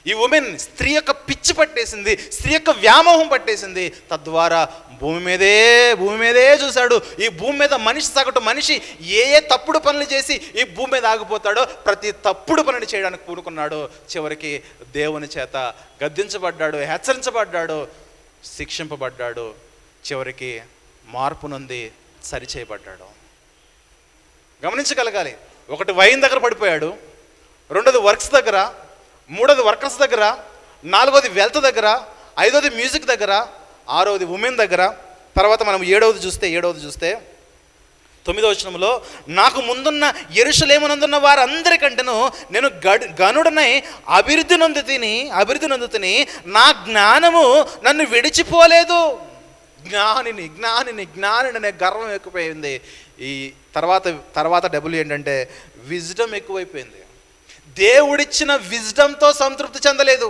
ఈ ఉమెన్ స్త్రీ యొక్క పిచ్చి పట్టేసింది, స్త్రీ యొక్క వ్యామోహం పట్టేసింది. తద్వారా భూమి మీదే చూశాడు. ఈ భూమి మీద సగటు మనిషి ఏ తప్పుడు పనులు చేసి ఈ భూమి మీద ఆగిపోతాడో ప్రతి తప్పుడు పనిని చేయడానికి పూనుకున్నాడు. చివరికి దేవుని చేత గద్దించబడ్డాడు, హెచ్చరించబడ్డాడు, శిక్షింపబడ్డాడు. చివరికి మార్పు నొంది సరిచేయబడ్డాడు. గమనించగలగాలి. ఒకటి వైన్ దగ్గర పడిపోయాడు, రెండోది వర్క్స్ దగ్గర, మూడోది వర్కర్స్ దగ్గర, నాలుగోది వెల్త్ దగ్గర, ఐదోది మ్యూజిక్ దగ్గర, ఆరోది ఉమెన్ దగ్గర. తర్వాత మనం ఏడవది చూస్తే 9వ వచనంలో, నాకు ముందున్న యెరూషలేమునందున్న వారందరికంటేను నేను గనుడనై అభివృద్ధి నొందు తిని నా జ్ఞానము నన్ను విడిచిపోలేదు. జ్ఞానిని అనే గర్వం ఎక్కువైంది. ఈ తర్వాత డబ్బులు ఏంటంటే విజ్డమ్ ఎక్కువైపోయింది. దేవుడిచ్చిన విజ్డమ్తో సంతృప్తి చెందలేదు.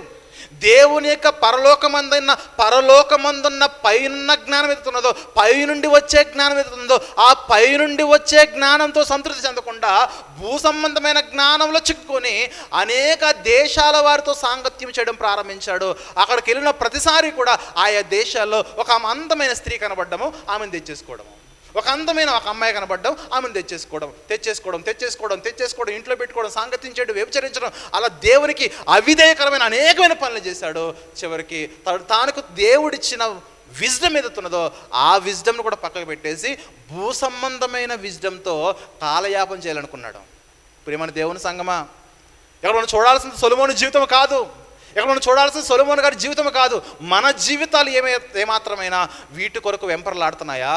దేవుని యొక్క పరలోకమందున్న పైనున్న జ్ఞానం ఎదుగుతున్నదో, పైనుండి వచ్చే జ్ఞానం ఎదుగుతుందో, ఆ పైనుండి వచ్చే జ్ఞానంతో సంతృప్తి చెందకుండా భూ సంబంధమైన జ్ఞానంలో చిక్కుకొని అనేక దేశాల వారితో సాంగత్యం చేయడం ప్రారంభించాడు. అక్కడికి వెళ్ళిన ప్రతిసారి కూడా ఆయా దేశాల్లో ఒక అందమైన స్త్రీ కనబడ్డము, ఆమెను తెచ్చేసుకోవడము. ఒక అమ్మాయి కనబడ్డం, ఆమెను తెచ్చేసుకోవడం, ఇంట్లో పెట్టుకోవడం, సాంగత్యం చేయడం, వ్యభిచరించడం, అలా దేవునికి అవిధేయకరమైన అనేకమైన పనులు చేశాడు. చివరికి తానుకు దేవుడిచ్చిన విజ్డమ్ ఏదైతున్నదో ఆ విజ్డమ్ను కూడా పక్కకు పెట్టేసి భూ సంబంధమైన విజ్డమ్తో కాలయాపన చేయాలనుకున్నాడు. ప్రియమైన దేవుని సంగమా, ఇక్కడ మనం చూడాల్సిన సొలొమోను జీవితం కాదు, ఇక్కడ మనం చూడాల్సిన సొలొమోను గారి జీవితం కాదు. మన జీవితాలు ఏమాత్రమైనా వీటి కొరకు వెంపర్లాడుతున్నాయా?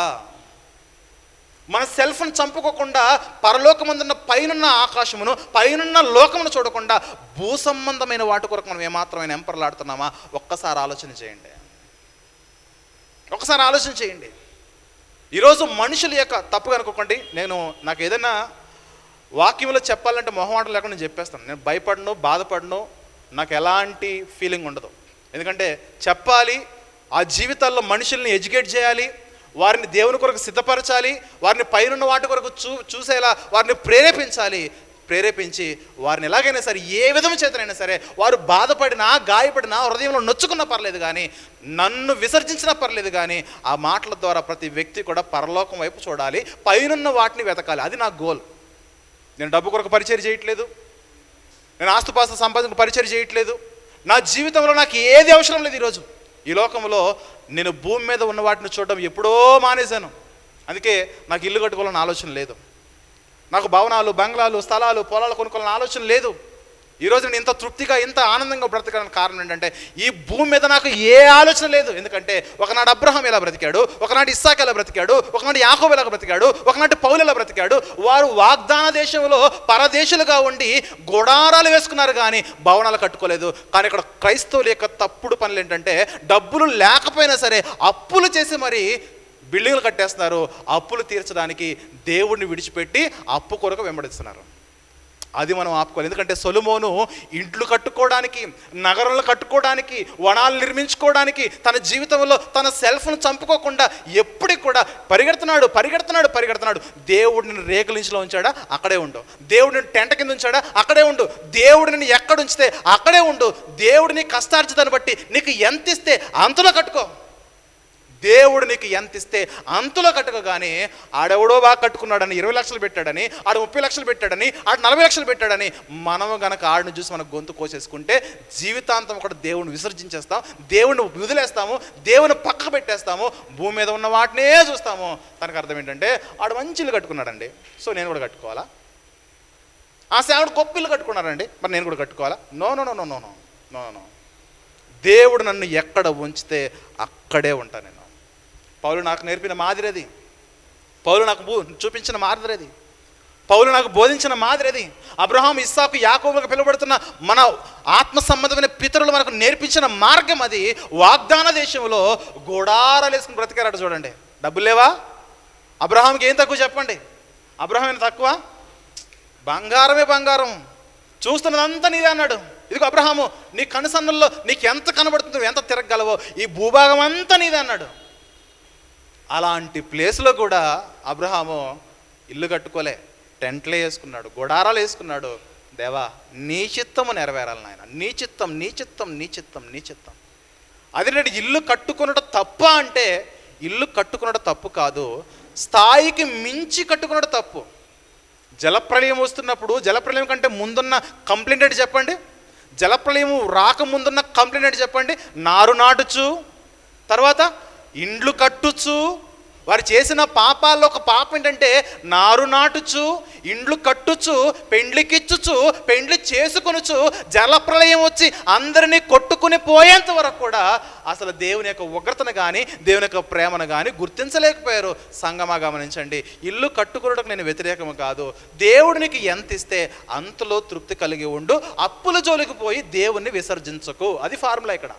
మన సెల్ఫ్ను చంపుకోకుండా పరలోకమందున్న పైనున్న ఆకాశమును, పైనున్న లోకమును చూడకుండా భూ సంబంధమైన వాటి కొరకు మనం ఏమాత్రమైన ఎంపర్లాడుతున్నామా? ఒక్కసారి ఆలోచన చేయండి. ఈరోజు మనుషుల యొక్క తప్పు కనుక్కోండి. నాకు ఏదైనా వాక్యంలో చెప్పాలంటే మొహమాటం లేకుండా నేను చెప్పేస్తాను. నేను భయపడను, బాధపడను, నాకు ఎలాంటి ఫీలింగ్ ఉండదు. ఎందుకంటే చెప్పాలి, ఆ జీవితాల్లో మనుషుల్ని ఎడ్యుకేట్ చేయాలి, వారిని దేవుని కొరకు సిద్ధపరచాలి, వారిని పైనున్న వాటి కొరకు చూసేలా వారిని ప్రేరేపించి వారిని ఎలాగైనా సరే, ఏ విధం చేతనైనా సరే, వారు బాధపడినా, గాయపడినా, హృదయంలో నొచ్చుకున్నా పర్లేదు కానీ, నన్ను విసర్జించినా పర్లేదు కానీ, ఆ మాటల ద్వారా ప్రతి వ్యక్తి కూడా పరలోకం వైపు చూడాలి, పైనున్న వాటిని వెతకాలి. అది నా గోల్. నేను డబ్బు కొరకు పరిచయం చేయట్లేదు, నేను ఆస్తుపాస్తు సంపాదనకు పరిచయం చేయట్లేదు. నా జీవితంలో నాకు ఏది అవసరం లేదు. ఈరోజు ఈ లోకంలో నేను భూమి మీద ఉన్న వాటిని చూడడం ఎప్పుడో మానేశాను. అందుకే నాకు ఇల్లు కట్టుకోవాలని ఆలోచన లేదు, నాకు భవనాలు, బంగ్లాలు, స్థలాలు, పొలాలు కొనుక్కోవాలని ఆలోచన లేదు. ఈరోజు నేను ఇంత తృప్తిగా, ఇంత ఆనందంగా బ్రతకడానికి కారణం ఏంటంటే ఈ భూమి మీద నాకు ఏ ఆలోచన లేదు. ఎందుకంటే ఒకనాడు అబ్రహాం ఎలా బ్రతికాడు, ఒకనాడు ఇస్సాకు ఎలా బ్రతికాడు, ఒకనాడు యాకోబు ఎలా బ్రతికాడు, ఒకనాడు పౌలు ఎలా బ్రతికాడు. వారు వాగ్దాన దేశంలో పరదేశులుగా ఉండి గుడారాలు వేసుకున్నారు కానీ భవనాలు కట్టుకోలేదు. కానీ ఇక్కడ క్రైస్తవుల యొక్క తప్పుడు పనులు ఏంటంటే డబ్బులు లేకపోయినా సరే అప్పులు చేసి మరి బిల్డింగ్లు కట్టేస్తున్నారు. అప్పులు తీర్చడానికి దేవుడిని విడిచిపెట్టి అప్పు కొరకు వెంబడిస్తున్నారు. అది మనం ఆపుకోవాలి. ఎందుకంటే సొలొమోను ఇంట్లు కట్టుకోవడానికి, నగరాలు కట్టుకోవడానికి, వనాలు నిర్మించుకోవడానికి, తన జీవితంలో తన సెల్ఫ్ను చంపుకోకుండా ఎప్పటికి కూడా పరిగెడుతున్నాడు. దేవుడిని రేకులించులో ఉంచాడా? అక్కడే ఉండు. దేవుడిని టెంట కింద ఉంచాడా? అక్కడే ఉండు. దేవుడిని ఎక్కడ ఉంచితే అక్కడే ఉండు. దేవుడిని కష్టార్జితాన్ని బట్టి నీకు ఎంత ఇస్తే అంతలో కట్టుకో. దేవుడు నీకు ఎంత ఇస్తే అంతులో కట్టుకో. కానీ ఆడెవడో బాగా కట్టుకున్నాడని 20 లక్షలు పెట్టాడని, ఆడు 30 లక్షలు పెట్టాడని, ఆడు 40 లక్షలు పెట్టాడని మనము గనక ఆడిని చూసి మన గొంతు కోసేసుకుంటే జీవితాంతం కూడా దేవుడిని విసర్జించేస్తాం, దేవుడిని వదిలేస్తాము, దేవుని పక్కకు పెట్టేస్తాము, భూమి మీద ఉన్న వాటినే చూస్తాము. తనకు అర్థం ఏంటంటే ఆడు మంచి ఇల్లు కట్టుకున్నాడండి, సో నేను కూడా కట్టుకోవాలా? ఆ సేవడు గొప్ప ఇల్లు కట్టుకున్నాడండి, మరి నేను కూడా కట్టుకోవాలా? No no no no no no no. దేవుడు నన్ను ఎక్కడ ఉంచితే అక్కడే ఉంటాను నేను. పౌలు నాకు నేర్పిన మాదిరి అది, పౌలు నాకు చూపించిన మాదిరి అది, పౌలు నాకు బోధించిన మాదిరి అది. అబ్రహాం, ఇస్సాకు, యాకోబులకు పిలువబడుతున్న మన ఆత్మ సంబంధమైన పితరులు మనకు నేర్పించిన మార్గం అది. వాగ్దాన దేశంలో గోడారాలు వేసుకుని బ్రతికారట. చూడండి, డబ్బులు లేవా? అబ్రహాంకి ఏం తక్కువ చెప్పండి? అబ్రహాం ఏం తక్కువ? బంగారమే బంగారం, చూస్తున్నదంతా నీదే అన్నాడు. ఇదిగో అబ్రహాము, నీ కనుసన్నల్లో నీకు ఎంత కనబడుతుందో, ఎంత తిరగలవో, ఈ భూభాగం అంతా నీదే అన్నాడు. అలాంటి ప్లేస్లో కూడా అబ్రహాము ఇల్లు కట్టుకోలే, టెంట్లే వేసుకున్నాడు, గుడారాలు వేసుకున్నాడు. దేవా, నీ చిత్తము నెరవేరాలి నాయన, నీ చిత్తం, నీ చిత్తం, నీ చిత్తం, నీ చిత్తం. అదేంటంటే ఇల్లు కట్టుకున్నట తప్ప అంటే, ఇల్లు కట్టుకున్నట తప్పు కాదు, స్థాయికి మించి కట్టుకున్నట తప్పు. జలప్రలయం వస్తున్నప్పుడు, జలప్రలయం కంటే ముందున్న కంప్లైంట్ ఏంటి చెప్పండి? జలప్రలయం రాకముందున్న కంప్లైంట్ ఏంటి చెప్పండి? నారు నాటుచు, తర్వాత ఇండ్లు కట్టుచు, వారు చేసిన పాపాల్లో ఒక పాపం ఏంటంటే నారు నాటుచు, ఇండ్లు కట్టుచు, పెండ్లికిచ్చుచు, పెండ్లి చేసుకొనుచు, జలప్రలయం వచ్చి అందరినీ కొట్టుకుని పోయేంత వరకు కూడా అసలు దేవుని యొక్క ఉగ్రతను కానీ దేవుని యొక్క ప్రేమను కానీ గుర్తించలేకపోయారు. సంగమా గమనించండి, ఇల్లు కట్టుకున్నటకు నేను వ్యతిరేకము కాదు. దేవుడు నీకు ఎంత ఇస్తే అంతలో తృప్తి కలిగి ఉండు, అప్పుల జోలికి పోయి దేవుణ్ణి విసర్జించకు. అది ఫార్ములా ఇక్కడ.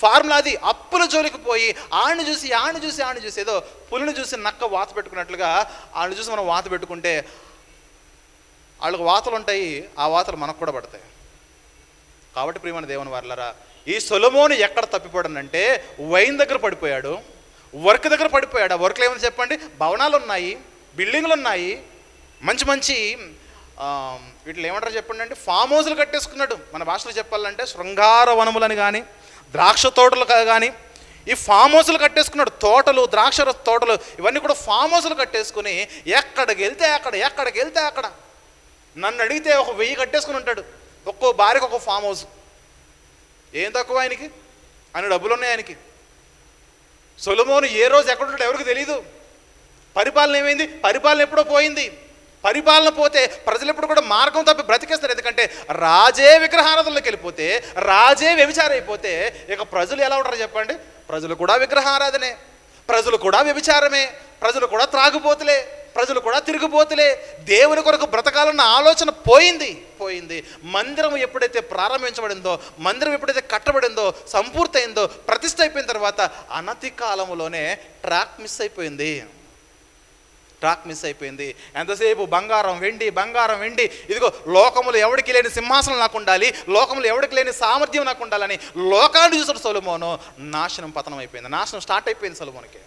ఫార్ములా అది. అప్పుల జోలికి పోయి ఆడిని చూసి ఏదో పులిని చూసి నక్క వాత పెట్టుకున్నట్లుగా ఆడిని చూసి మనం వాత పెట్టుకుంటే వాళ్ళకి వాతలు ఉంటాయి, ఆ వాతలు మనకు కూడా పడతాయి. కాబట్టి ప్రియమైన దేవుని వారలారా, ఈ సొలొమోను ఎక్కడ తప్పిపోయాడనంటే వైన్ దగ్గర పడిపోయాడు, వర్క్ దగ్గర పడిపోయాడు. ఆ వర్క్లో ఏమని చెప్పండి, భవనాలు ఉన్నాయి, బిల్డింగ్లు ఉన్నాయి, మంచి మంచి వీటిలో ఏమంటారు చెప్పండి అంటే ఫామ్ హౌస్లు కట్టేసుకున్నాడు. మన భాషలో చెప్పాలంటే శృంగార వనములని కానీ ద్రాక్ష తోటలు కానీ ఈ ఫామ్ హౌస్లు కట్టేసుకున్నాడు. తోటలు, ద్రాక్ష తోటలు ఇవన్నీ కూడా ఫామ్ హౌస్లు కట్టేసుకుని ఎక్కడికి వెళ్తే అక్కడ నన్ను అడిగితే ఒక 1000 కట్టేసుకుని ఉంటాడు. ఒక్కో భార్యకు ఒక ఫామ్ హౌస్. ఏం తక్కువ ఆయనకి? ఆయన డబ్బులు ఉన్నాయి ఆయనకి. సొలొమోను ఏ రోజు ఎక్కడ ఉంటాడు ఎవరికి తెలియదు. పరిపాలన ఏమైంది? పరిపాలన ఎప్పుడో పోయింది. పరిపాలన పోతే ప్రజలు ఎప్పుడు కూడా మార్గం తప్పి బ్రతికేస్తారు. ఎందుకంటే రాజే విగ్రహారాధనలోకి వెళ్ళిపోతే, రాజే వ్యభిచారం అయిపోతే ఇక ప్రజలు ఎలా ఉంటారు చెప్పండి? ప్రజలు కూడా విగ్రహారాధనే, ప్రజలు కూడా వ్యభిచారమే, ప్రజలు కూడా త్రాగుబోతులే, ప్రజలు కూడా తిరిగిపోతులే. దేవుని కొరకు బ్రతకాలన్న ఆలోచన పోయింది. మందిరం ఎప్పుడైతే ప్రారంభించబడిందో, మందిరం ఎప్పుడైతే కట్టబడిందో, సంపూర్తయిందో, ప్రతిష్ఠ అయిపోయిన తర్వాత అనతి కాలంలోనే ట్రాక్ మిస్ అయిపోయింది. ఎంతసేపు బంగారం వెండి, ఇదిగో లోకములు ఎవరికి లేని సింహాసనం నాకు ఉండాలి, లోకములు ఎవరికి లేని సామర్థ్యం నాకు ఉండాలని లోకాన్ని చూసాడు సొలొమోను. పతనం అయిపోయింది, నాశనం స్టార్ట్ అయిపోయింది సొలొమోనుకి.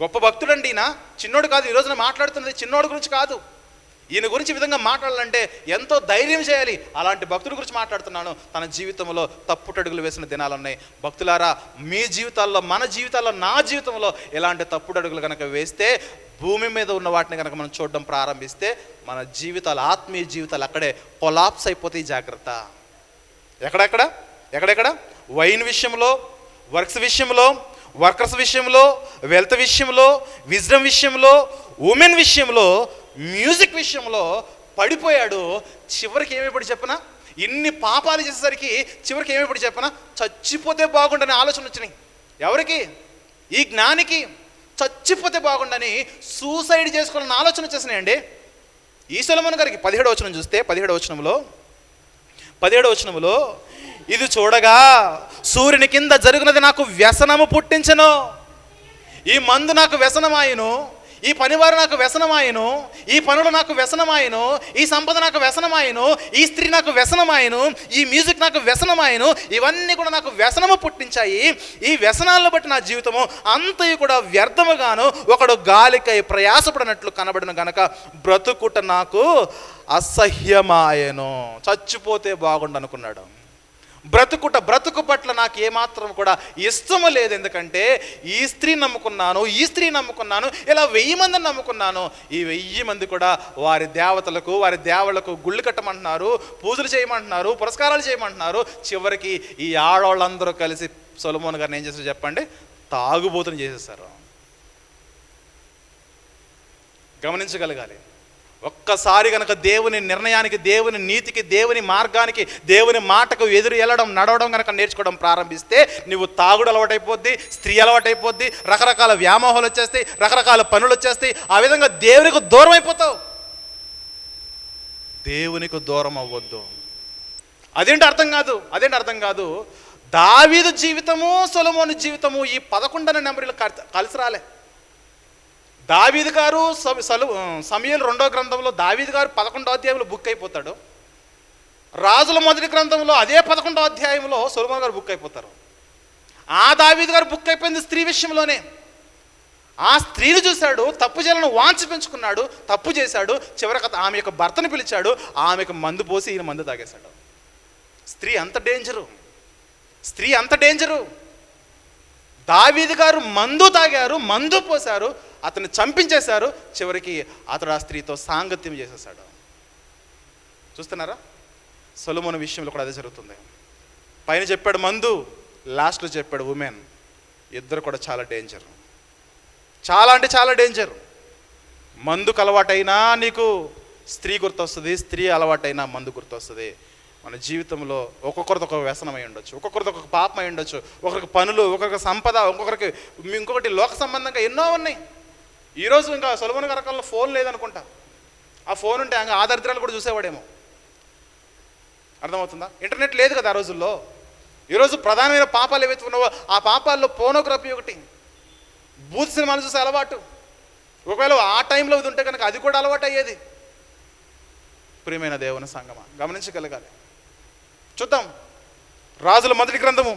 గొప్ప భక్తుడండి ఈయన, చిన్నోడు కాదు. ఈ రోజున మాట్లాడుతున్నది చిన్నోడు గురించి కాదు. ఈయన గురించి ఈ విధంగా మాట్లాడాలంటే ఎంతో ధైర్యం చేయాలి. అలాంటి భక్తుడి గురించి మాట్లాడుతున్నాను. తన జీవితంలో తప్పుటడుగులు వేసిన దినాలు ఉన్నాయి. భక్తులారా, మీ జీవితాల్లో, మన జీవితాల్లో, నా జీవితంలో ఎలాంటి తప్పుటడుగులు కనుక వేస్తే, భూమి మీద ఉన్న వాటిని కనుక మనం చూడడం ప్రారంభిస్తే మన జీవితాలు, ఆత్మీయ జీవితాలు అక్కడే కొలాప్స్ అయిపోతాయి. జాగ్రత్త. ఎక్కడెక్కడ? వైన్ విషయంలో, వర్క్స్ విషయంలో, వర్కర్స్ విషయంలో, వెల్త్ విషయంలో, విజ్డమ్ విషయంలో, ఉమెన్ విషయంలో, మ్యూజిక్ విషయంలో పడిపోయాడు. చివరికి ఏమైపోయి చెప్పనా, ఇన్ని పాపాలు చేసేసరికి చివరికి ఏమైపోయి చెప్పనా, చచ్చిపోతే బాగుండని ఆలోచన వచ్చినాయి. ఎవరికి? ఈ జ్ఞానికి. చచ్చిపోతే బాగుండని సూసైడ్ చేసుకోవాలని ఆలోచన వచ్చేసినాయండి. ఈ సొలొమోను గారికి 17వ వచనం చూస్తే, 17వ వచనంలో ఇది చూడగా సూర్యుని కింద జరుగునది నాకు వ్యసనము పుట్టించను. ఈ మందు నాకు వ్యసనమాయను, ఈ పనివారు నాకు వ్యసనమాయను, ఈ పనులు నాకు వ్యసనమాయను, ఈ సంపద నాకు వ్యసనమాయను, ఈ స్త్రీ నాకు వ్యసనమాయను, ఈ మ్యూజిక్ నాకు వ్యసనమాయను. ఇవన్నీ కూడా నాకు వ్యసనము పుట్టించాయి. ఈ వ్యసనాలను బట్టి నా జీవితము అంతయు కూడా వ్యర్థముగాను, ఒకడు గాలికై ప్రయాసపడినట్లు కనబడిన గనక బ్రతుకుట నాకు అసహ్యమాయను. చచ్చిపోతే బాగుండు అనుకున్నాడు. బ్రతుకు పట్ల నాకు ఏమాత్రం కూడా ఇష్టము లేదు. ఎందుకంటే ఈ స్త్రీ నమ్ముకున్నాను, ఇలా 1000 మందిని నమ్ముకున్నాను. ఈ 1000 మంది కూడా వారి దేవతలకు, వారి దేవుళ్లకు గుళ్ళు కట్టమంటున్నారు, పూజలు చేయమంటున్నారు, పురస్కారాలు చేయమంటున్నారు. చివరికి ఈ ఆడవాళ్ళందరూ కలిసి సొలొమోను గారిని ఏం చేశారు చెప్పండి? తాగుబోతుని చేసేసారు. గమనించగలగాలి. ఒక్కసారి కనుక దేవుని నిర్ణయానికి, దేవుని నీతికి, దేవుని మార్గానికి, దేవుని మాటకు ఎదురు వెళ్ళడం, నడవడం కనుక నేర్చుకోవడం ప్రారంభిస్తే నువ్వు తాగుడు అలవాటైపోద్ది, స్త్రీ అలవాటైపోద్ది, రకరకాల వ్యామోహాలు వచ్చేస్తాయి, రకరకాల పనులు వచ్చేస్తాయి. ఆ విధంగా దేవునికి దూరం అయిపోతావు. దేవునికి దూరం అవ్వద్దు. అదేంటి అర్థం కాదు. దావీదు జీవితము, సొలొమోను జీవితము ఈ 11 నెంబర్లు కలిసి రాలే. దావీదు గారు సమూయేలు 2వ గ్రంథంలో దావీదు గారు 11వ అధ్యాయంలో బుక్ అయిపోతాడు. రాజుల మొదటి గ్రంథంలో అదే 11వ అధ్యాయంలో సొలొమోను గారు బుక్ అయిపోతారు. ఆ దావీదు గారు బుక్ అయిపోయింది స్త్రీ విషయంలోనే. ఆ స్త్రీని చూశాడు, తప్పు చేయాలని వాంఛ పెంచుకున్నాడు, తప్పు చేశాడు. చివరికి ఆమె యొక్క భర్తను పిలిచాడు, ఆమెకు మందు పోసి ఈయన మందు తాగేశాడు. స్త్రీ అంత డేంజరు. దావీదు గారు మందు తాగారు, మందు పోశారు, అతన్ని చంపించేశారు. చివరికి అతడు ఆ స్త్రీతో సాంగత్యం చేసేసాడు. చూస్తున్నారా? సొలొమోను విషయంలో కూడా అదే జరుగుతుంది. పైన చెప్పాడు మందు, లాస్ట్లో చెప్పాడు ఉమెన్. ఇద్దరు కూడా చాలా డేంజర్. చాలా అంటే చాలా డేంజర్. మందుకు అలవాటైనా నీకు స్త్రీ గుర్తొస్తుంది, స్త్రీ అలవాటైనా మందు గుర్తొస్తుంది. మన జీవితంలో ఒక్కొక్కరిది ఒక వ్యసనం అయి ఉండొచ్చు, ఒక్కొక్కరిది ఒక్కొక్క పాపం అయి ఉండొచ్చు, ఒకరికి పనులు, ఒక్కొక్కరికి సంపద, ఇంకొకటి లోక సంబంధంగా ఎన్నో ఉన్నాయి. ఈరోజు ఇంకా సొలొమోను రకాల ఫోన్ లేదనుకుంటా. ఆ ఫోన్ ఉంటే ఇంకా ఆదరిద్రాలు కూడా చూసేవాడేమో. అర్థమవుతుందా? ఇంటర్నెట్ లేదు కదా ఆ రోజుల్లో. ఈరోజు ప్రధానమైన పాపాలు ఏవైతే ఉన్నావో ఆ పాపాల్లో పోర్నోగ్రఫీ ఒకటి, బూత్ సినిమాలు చూసే అలవాటు. ఒకవేళ ఆ టైంలో ఇది ఉంటే కనుక అది కూడా అలవాటు అయ్యేది. ప్రియమైన దేవుని సంగమా, గమనించగలగాలి. చూద్దాం. రాజుల మొదటి గ్రంథము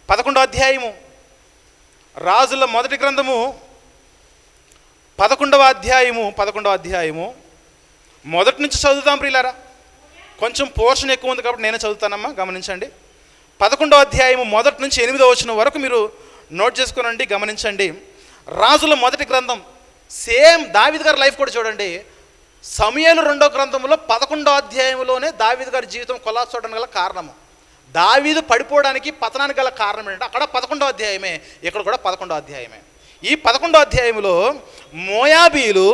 11వ అధ్యాయము. రాజుల మొదటి గ్రంథము 11వ అధ్యాయము మొదటి నుంచి చదువుతాం ప్రియులారా. కొంచెం పోర్షన్ ఎక్కువ ఉంది కాబట్టి నేను చదువుతానమ్మా, గమనించండి. 11వ అధ్యాయము మొదటి నుంచి 8వ వచనం వరకు మీరు నోట్ చేసుకునండి, గమనించండి. రాజుల మొదటి గ్రంథం, సేమ్ దావీదు గారి లైఫ్ కూడా చూడండి. సమూయేలు 2వ గ్రంథంలో 11వ అధ్యాయంలోనే దావీదు గారి జీవితం కొలాప్స్ అవడానికి గల కారణము, దావీదు పడిపోవడానికి పతనానికి గల కారణం ఏంటంటే అక్కడ 11వ అధ్యాయమే, ఇక్కడ కూడా 11వ అధ్యాయమే. ఈ 11వ అధ్యాయంలో మోయాబీయులు,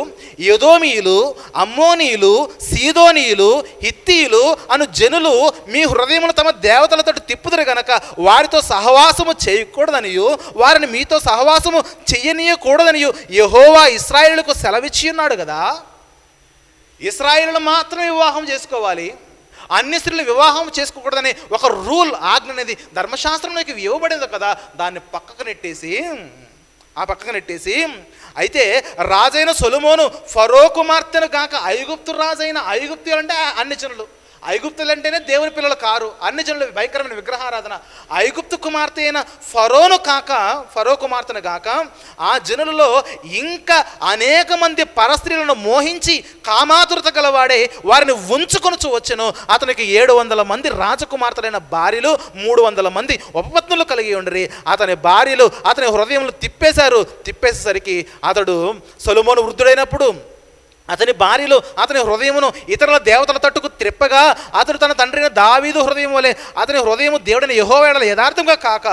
ఎదోమీయులు, అమ్మోనీయులు, సీదోనీయులు, హిత్తీయులు అను జనులు మీ హృదయములు తమ దేవతలతో తిప్పుదురు గనక వారితో సహవాసము చేయకూడదనియు వారిని మీతో సహవాసము చెయ్యనీయకూడదనియు యెహోవా ఇశ్రాయేలుకు సెలవిచ్చి ఉన్నాడు కదా. ఇశ్రాయేలును మాత్రమే వివాహం చేసుకోవాలి, అన్ని స్త్రీలు వివాహం చేసుకోకూడదని ఒక రూల్, ఆజ్ఞ అనేది ధర్మశాస్త్రంలోకి ఇవ్వబడింది కదా. దాన్ని పక్కకు నెట్టేసి అయితే రాజైన సొలొమోను ఫరో కుమార్తెను కాక ఐగుప్తు రాజైన, ఐగుప్తులు అంటే అన్ని జనులు, ఐగుప్తులు అంటేనే దేవుని పిల్లలు కారు, అన్ని జనులు భయంకరమైన విగ్రహారాధన. ఐగుప్తు కుమార్తె అయిన ఫరో కుమార్తెను కాక ఆ జనులలో ఇంకా అనేక మంది పరస్త్రీలను మోహించి కామాతురత గలవాడే వారిని ఉంచుకొనుచు వచ్చెను. అతనికి 700 మంది రాజకుమార్తెలైన భార్యలు, 300 మంది ఉపపత్నులు కలిగి ఉండిరి. అతని భార్యలు అతని హృదయములు తిప్పేసేసరికి అతడు సొలొమోను వృద్ధుడైనప్పుడు అతని భార్యలు అతని హృదయమును ఇతరుల దేవతల తట్టుకు త్రిప్పగా అతడు తన తండ్రి దావీదు హృదయం వలె అతని హృదయము దేవుడిని యెహోవా యెడల యథార్థంగా కాక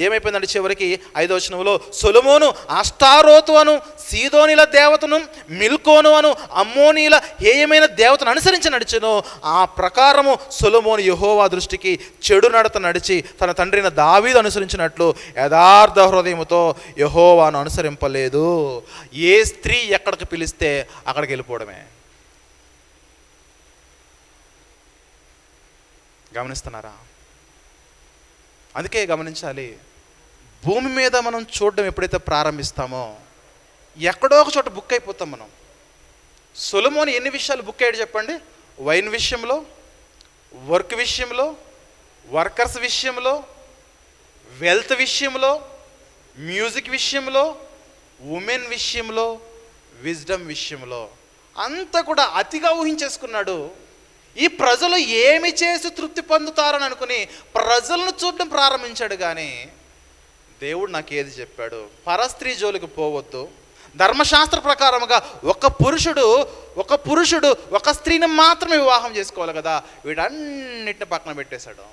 ఏమైపోయిందంటే చివరికి 5వ వచనంలో సొలొమోను అష్టారోతు అను సీదోనీల దేవతను, మిల్కోను అను అమ్మోనీల హేయమైన దేవతను అనుసరించి నడిచెను. ఆ ప్రకారము సొలొమోను యెహోవా దృష్టికి చెడు నడత నడిచి తన తండ్రిని దావీదు అనుసరించినట్లు యథార్థ హృదయముతో యెహోవాను అనుసరింపలేదు. ఏ స్త్రీ ఎక్కడికి పిలిస్తే అక్కడికి వెళ్ళిపోవడమే. గమనిస్తున్నారా? అందుకే గమనించాలి, భూమి మీద మనం చూడడం ఎప్పుడైతే ప్రారంభిస్తామో ఎక్కడో ఒక చోట బుక్ అయిపోతాం మనం. సొలొమోను ఎన్ని విషయాలు బుక్ అయ్యాడు చెప్పండి? వైన్ విషయంలో, వర్క్ విషయంలో, వర్కర్స్ విషయంలో, వెల్త్ విషయంలో, మ్యూజిక్ విషయంలో, ఉమెన్ విషయంలో, విజ్డమ్ విషయంలో అంతా కూడా అతిగా ఊహించేసుకున్నాడు. ఈ ప్రజలు ఏమి చేసి తృప్తి పొందుతారని అనుకుని ప్రజలను చూడడం ప్రారంభించాడు. కానీ దేవుడు నాకు ఏది చెప్పాడు? పరస్త్రీ జోలికి పోవద్దు, ధర్మశాస్త్ర ప్రకారముగా ఒక పురుషుడు ఒక స్త్రీని మాత్రమే వివాహం చేసుకోవాలి కదా. వీటన్నిటిని పక్కన పెట్టేశాడు.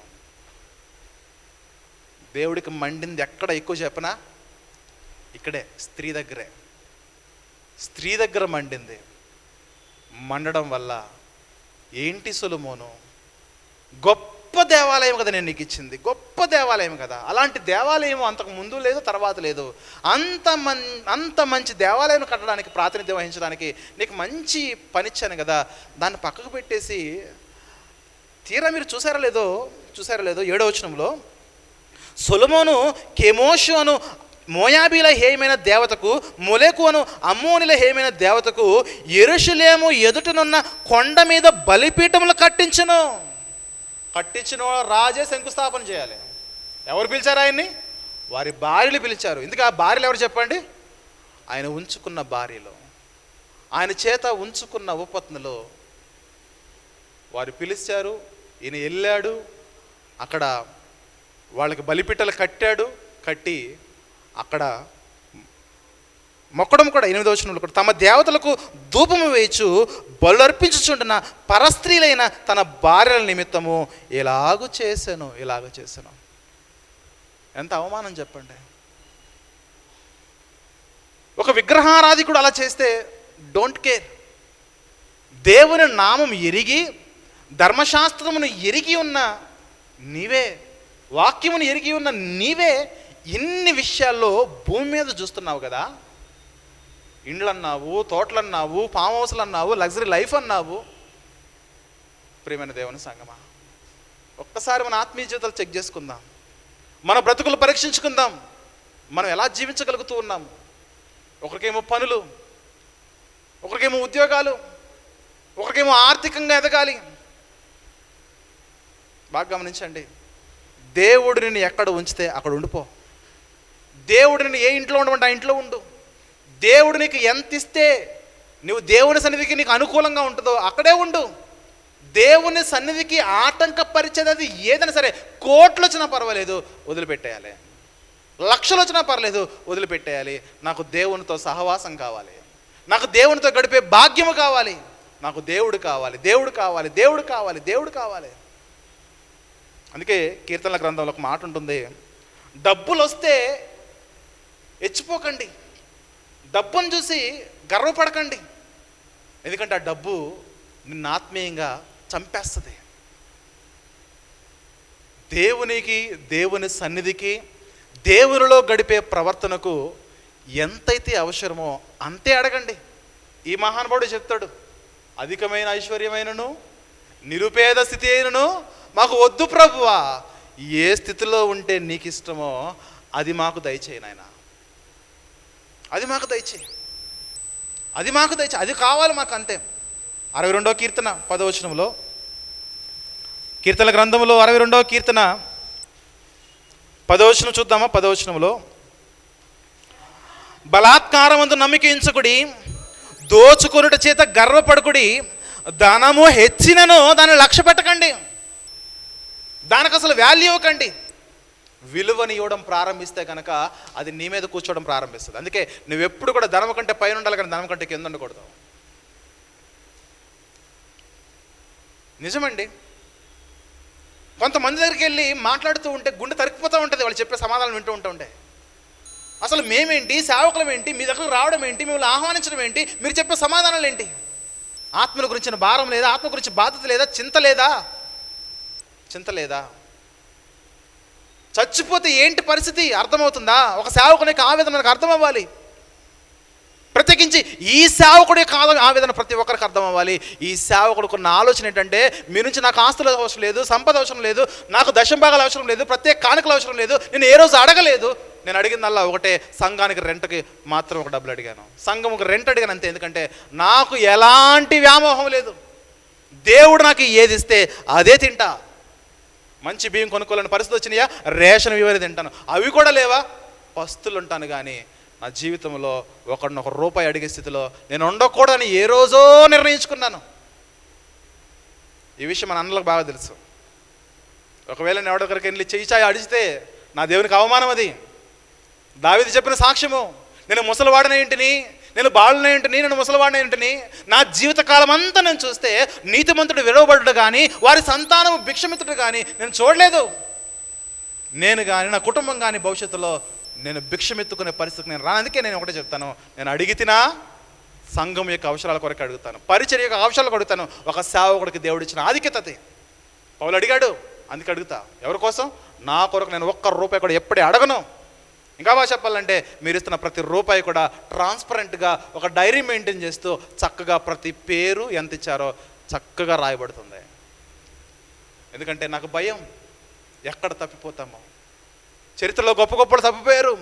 దేవుడికి మండింది ఎక్కడ ఎక్కువ చెప్పనా? ఇక్కడే, స్త్రీ దగ్గర మండింది. మండడం వల్ల ఏంటి సొలొమోను, గొప్ప దేవాలయం కదా నేను నీకు ఇచ్చింది, గొప్ప దేవాలయం కదా. అలాంటి దేవాలయం అంతకు ముందు లేదు, తర్వాత లేదు. అంత మంచి దేవాలయం కట్టడానికి, ప్రాతినిధ్యం వహించడానికి నీకు మంచి పనిచ్చాను కదా, దాన్ని పక్కకు పెట్టేసి తీరా మీరు చూసారా లేదో 7వ వచనంలో సొలొమోను కెమోషు అను మోయాబీల హేయమైన దేవతకు, మొలెకు అను అమ్మోనిల హేయమైన దేవతకు యెరూషలేము ఎదుటనున్న కొండ మీద బలిపీఠములు కట్టించిన రాజే శంకుస్థాపన చేయాలి. ఎవరు పిలిచారు ఆయన్ని? వారి భార్యలు పిలిచారు. ఎందుకు ఆ భార్యలు ఎవరు చెప్పండి? ఆయన ఉంచుకున్న భార్యలు, ఆయన చేత ఉంచుకున్న ఉపపత్నులు. వారు పిలిచారు, ఈయన వెళ్ళాడు, అక్కడ వాళ్ళకి బలిపీఠలు కట్టి అక్కడ మొక్కడం కూడా 8వ వచనంలో కూడా తమ దేవతలకు ధూపము వేయచ్చు బలు అర్పించుచుంటున్న పరస్త్రీలైన తన భార్యల నిమిత్తము ఇలాగూ చేశాను. ఎంత అవమానం చెప్పండి. ఒక విగ్రహారాధికుడు అలా చేస్తే డోంట్ కేర్. దేవుని నామం ఎరిగి, ధర్మశాస్త్రమును ఎరిగి ఉన్న నీవే, వాక్యమును ఎరిగి ఉన్న నీవే ఇన్ని విషయాల్లో భూమి మీద చూస్తున్నావు కదా. ఇండ్లు అన్నావు, తోటలు అన్నావు, ఫామ్ హౌస్లు అన్నావు, లగ్జరీ లైఫ్ అన్నావు. ప్రియమైన దేవుని సంగమా, ఒక్కసారి మన ఆత్మీయ జీవితాలు చెక్ చేసుకుందాం, మన బ్రతుకులు పరీక్షించుకుందాం. మనం ఎలా జీవించగలుగుతూ ఉన్నాము? ఒకరికేమో పనులు, ఒకరికేమో ఉద్యోగాలు, ఒకరికేమో ఆర్థికంగా ఎదగాలి. బాగా గమనించండి, దేవుడు నిన్ను ఎక్కడ ఉంచితే అక్కడ ఉండిపో. దేవుడు నిన్ను ఏ ఇంట్లో ఉండమంటే ఆ ఇంట్లో ఉండు. దేవుడు నీకు ఎంత ఇస్తే నువ్వు దేవుని సన్నిధికి నీకు అనుకూలంగా ఉంటుందో అక్కడే ఉండు. దేవుని సన్నిధికి ఆటంకపరిచేది అది ఏదైనా సరే, కోట్లు వచ్చినా పర్వాలేదు వదిలిపెట్టేయాలి, లక్షలు వచ్చినా పర్లేదు వదిలిపెట్టేయాలి. నాకు దేవునితో సహవాసం కావాలి, నాకు దేవునితో గడిపే భాగ్యము కావాలి, నాకు దేవుడు కావాలి, దేవుడు కావాలి, దేవుడు కావాలి, దేవుడు కావాలి. అందుకే కీర్తనల గ్రంథంలో ఒక మాట ఉంటుంది, డబ్బులు వస్తే హెచ్చిపోకండి, డబ్బును చూసి గర్వపడకండి. ఎందుకంటే ఆ డబ్బు నిన్ను ఆత్మీయంగా చంపేస్తుంది. దేవునికి, దేవుని సన్నిధికి, దేవునిలో గడిపే ప్రవర్తనకు ఎంతైతే అవసరమో అంతే అడగండి. ఈ మహానుభావుడు చెప్తాడు, అధికమైన ఐశ్వర్యమైనను నిరుపేద స్థితి అయినను మాకు వద్దు ప్రభువా, ఏ స్థితిలో ఉంటే నీకు ఇష్టమో అది మాకు దయచేయి నాయన, అది మాకు దయచేయి, అది మాకు దయచేయి, అది కావాలి మాకు అంతే. 62వ కీర్తన 10వ వచనంలో, కీర్తన గ్రంథంలో 62వ కీర్తన 10వ వచనం చూద్దామా. 10వ వచనంలో, బలాత్కారమందు నమ్మిక ఉంచకుడి, దోచుకొనుట చేత గర్వపడకుడి, ధనము హెచ్చినను దాన్ని లక్ష్య పెట్టకండి, దానికి అసలు వాల్యూ ఇవ్వకండి. విలువని ఇవ్వడం ప్రారంభిస్తే కనుక అది నీ మీద కూర్చోవడం ప్రారంభిస్తుంది. అందుకే నువ్వెప్పుడు కూడా ధనం కంటే పైన ఉండాలి, కానీ ధనం కంటే కింద ఉండకూడదు. నిజమండి, కొంతమంది దగ్గరికి వెళ్ళి మాట్లాడుతూ ఉంటే గుండె తరికిపోతూ ఉంటుంది వాళ్ళు చెప్పే సమాధానం వింటూ ఉంటే. అసలు మేమేంటి, సేవకులం ఏంటి, మీ దగ్గరకు రావడం ఏంటి, మిమ్మల్ని ఆహ్వానించడం ఏంటి, మీరు చెప్పే సమాధానాలు ఏంటి? ఆత్మల గురించిన భారం లేదా, ఆత్మ గురించి బాధ్యత లేదా, చింత లేదా, చింత లేదా? చచ్చిపోతే ఏంటి పరిస్థితి అర్థమవుతుందా? ఒక సేవకునికి ఆవేదన మనకు అర్థం అవ్వాలి. ప్రత్యేకించి ఈ సేవకుడి ఆవేదన ప్రతి ఒక్కరికి అర్థం అవ్వాలి. ఈ సేవకుడికి ఉన్న ఆలోచన ఏంటంటే, మీ నుంచి నాకు ఆస్తులు అవసరం లేదు, సంపద అవసరం లేదు, నాకు దశంభాగాలు అవసరం లేదు, ప్రత్యేక కానుకలు అవసరం లేదు, నేను ఏ రోజు అడగలేదు. నేను అడిగిందల్లా ఒకటే, సంఘానికి రెంట్కి మాత్రం ఒక డబ్బులు అడిగాను, సంఘంకి రెంట్ అడిగాను అంతే. ఎందుకంటే నాకు ఎలాంటి వ్యామోహం లేదు. దేవుడు నాకు ఏది ఇస్తే అదే తింటా. మంచి బియ్యం కొనుక్కోవాలని పరిస్థితి వచ్చినాయా, రేషన్ ఇవ్వని తింటాను. అవి కూడా లేవా, పస్తులు ఉంటాను. కానీ నా జీవితంలో ఒకరినొక రూపాయి అడిగే స్థితిలో నేను ఉండకూడదని ఏ రోజో నిర్ణయించుకున్నాను. ఈ విషయం మన అన్నలకు బాగా తెలుసు. ఒకవేళ నేను ఎవడొకరికి వెళ్ళి చెయ్యి చాయి అడిగితే నా దేవునికి అవమానం. అది దావీదు చెప్పిన సాక్ష్యము. నేను ముసలివాడనే ఇంటిని, నేను బాలునే ఇంటిని, నేను ముసలివాడనే ఇంటిని, నా జీవితకాలం అంతా నేను చూస్తే నీతిమంతుడు విలువబడ్డు కానీ, వారి సంతానము భిక్షమిత్రుడు కానీ నేను చూడలేదు. నేను కానీ నా కుటుంబం కానీ భవిష్యత్తులో నేను భిక్షమెత్తుకునే పరిస్థితికి నేను రాను. అందుకే నేను ఒకటే చెప్తాను, నేను అడిగితేనా సంఘం యొక్క అవసరాల కొరకు అడుగుతాను, పరిచర్య యొక్క అవసరాలకు అడుగుతాను. ఒక సేవకుడికి దేవుడు ఇచ్చిన ఆధిక్యత అది. పౌలు అడిగాడు, అందుకే అడుగుతా. ఎవరి కోసం? నా కొరకు నేను ఒక్క రూపాయి కూడా ఎప్పుడే అడగను. ఇంకా బాగా చెప్పాలంటే, మీరు ఇస్తున్న ప్రతి రూపాయి కూడా ట్రాన్స్పరెంట్గా ఒక డైరీ మెయింటైన్ చేస్తూ చక్కగా ప్రతి పేరు ఎంత ఇచ్చారో చక్కగా రాయబడుతుంది. ఎందుకంటే నాకు భయం ఎక్కడ తప్పిపోతామో. చరిత్రలో గొప్ప గొప్పలు తప్పిపోయారు.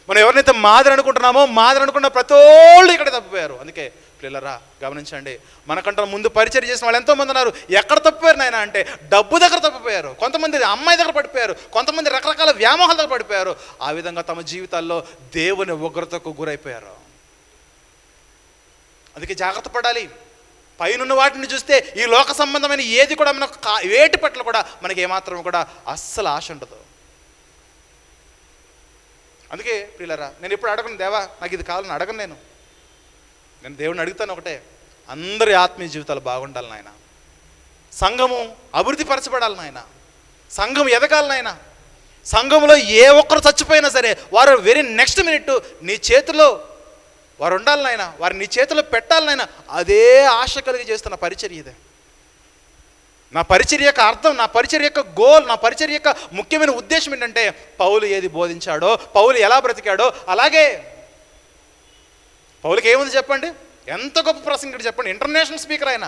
మనం ఎవరినైతే మాదిరి అనుకుంటున్నామో, మాదిరి అనుకున్న ప్రతి వాళ్ళు ఇక్కడ తప్పిపోయారు. అందుకే పిల్లరా గమనించండి, మనకంటే ముందు పరిచయం చేసిన వాళ్ళు ఎంతోమంది ఉన్నారు. ఎక్కడ తప్పిపోయారు నాయన అంటే, డబ్బు దగ్గర తప్పిపోయారు, కొంతమంది అమ్మాయి దగ్గర పడిపోయారు, కొంతమంది రకరకాల వ్యామోహాల దగ్గర పడిపోయారు. ఆ విధంగా తమ జీవితాల్లో దేవుని ఉగ్రతకు గురైపోయారు. అందుకే జాగ్రత్త పడాలి. పైనున్న వాటిని చూస్తే ఈ లోక సంబంధమైన ఏది కూడా మనకు వేటి పట్ల కూడా మనకి ఏమాత్రం కూడా అస్సలు ఆశ ఉండదు. అందుకే ప్రియులరా, నేను ఎప్పుడు అడగను దేవా నాకు ఇది కావాలని అడగను. నేను దేవుడిని అడుగుతాను ఒకటే, అందరి ఆత్మీయ జీవితాలు బాగుండాలి నాయన, సంఘము అభివృద్ధి పరచబడాలి నాయన, సంఘం ఎదగాలి నాయన. సంఘంలో ఏ ఒక్కరు చచ్చిపోయినా సరే వారు వెరీ నెక్స్ట్ మినిట్ నీ చేతిలో వారు ఉండాలి నాయన, వారిని నీ చేతిలో పెట్టాలి నాయన. అదే ఆశ కలిగి చేస్తున్న పరిచర్య ఇదే. నా పరిచర్య యొక్క అర్థం, నా పరిచర్య యొక్క గోల్, నా పరిచర్య యొక్క ముఖ్యమైన ఉద్దేశం ఏంటంటే పౌలు ఏది బోధించాడో, పౌలు ఎలా బ్రతికాడో అలాగే. పౌలుకి ఏముంది చెప్పండి? ఎంత గొప్ప ప్రసంగుడు చెప్పండి. ఇంటర్నేషనల్ స్పీకర్ ఆయన.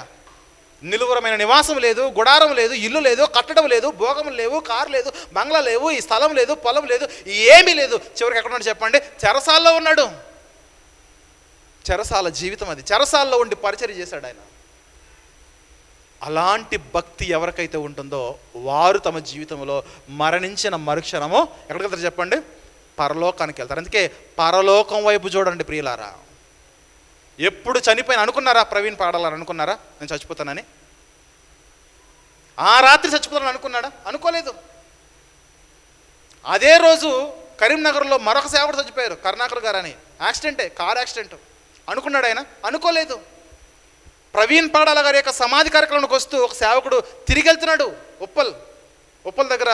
నిలువరమైన నివాసం లేదు, గుడారం లేదు, ఇల్లు లేదు, కట్టడం లేదు, భోగం లేవు, కారు లేదు, బంగ్లా లేవు, ఈ స్థలం లేదు, పొలం లేదు, ఏమీ లేదు. చివరికి ఎక్కడ ఉన్నాడు చెప్పండి? చెరసాల్లో ఉన్నాడు. చెరసాల జీవితం అది. చెరసాల్లో ఉండి పరిచర్య చేశాడు ఆయన. అలాంటి భక్తి ఎవరికైతే ఉంటుందో వారు తమ జీవితంలో మరణించిన మరుక్షణము ఎక్కడికి వెళ్తారు చెప్పండి? పరలోకానికి వెళ్తారు. అందుకే పరలోకం వైపు చూడండి ప్రియులారా. ఎప్పుడు చనిపోయిన అనుకున్నారా ప్రవీణ్ పాడాలని అనుకున్నారా నేను చచ్చిపోతానని? ఆ రాత్రి చచ్చిపోతానని అనుకున్నాడా? అనుకోలేదు. అదే రోజు కరీంనగర్లో మరొక సేవకుడు చచ్చిపోయారు, కరుణాకర్ గారు అని. యాక్సిడెంటే, కార్ యాక్సిడెంట్. అనుకున్నాడు ఆయన? అనుకోలేదు. ప్రవీణ్ పాడాల గారి యొక్క సమాధి కార్యక్రమానికి వస్తూ ఒక సేవకుడు తిరిగి వెళ్తున్నాడు. ఉప్పల్ దగ్గర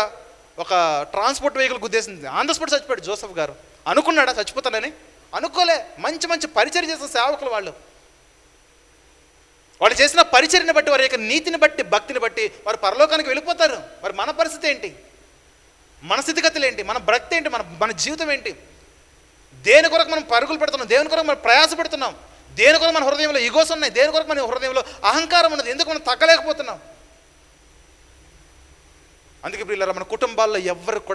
ఒక ట్రాన్స్పోర్ట్ వెహికల్ గుద్దేసింది. ఆన్ ద స్పాట్ చచ్చిపోయాడు జోసెఫ్ గారు. అనుకున్నాడా చచ్చిపోతానని? అనుకోలే. మంచి మంచి పరిచర్య చేసిన సేవకులు వాళ్ళు చేసిన పరిచర్యని బట్టి, వారి యొక్క నీతిని బట్టి, భక్తిని బట్టి వారు పరలోకానికి వెళ్ళిపోతారు. మరి మన పరిస్థితి ఏంటి? మన స్థితిగతులు ఏంటి? మన భక్తి ఏంటి? మన జీవితం ఏంటి? దేని కొరకు మనం పరుగులు పెడుతున్నాం? దేని కొరకు మనం ప్రయాస పెడుతున్నాం? దేని కొరకు మన హృదయంలో ఈగోస్ ఉన్నాయి? దేని కొరకు మన హృదయంలో అహంకారం ఉన్నది? ఎందుకు మనం తగ్గలేకపోతున్నాం? అందుకే ప్రియులారా, మన కుటుంబాల్లో ఎవరికి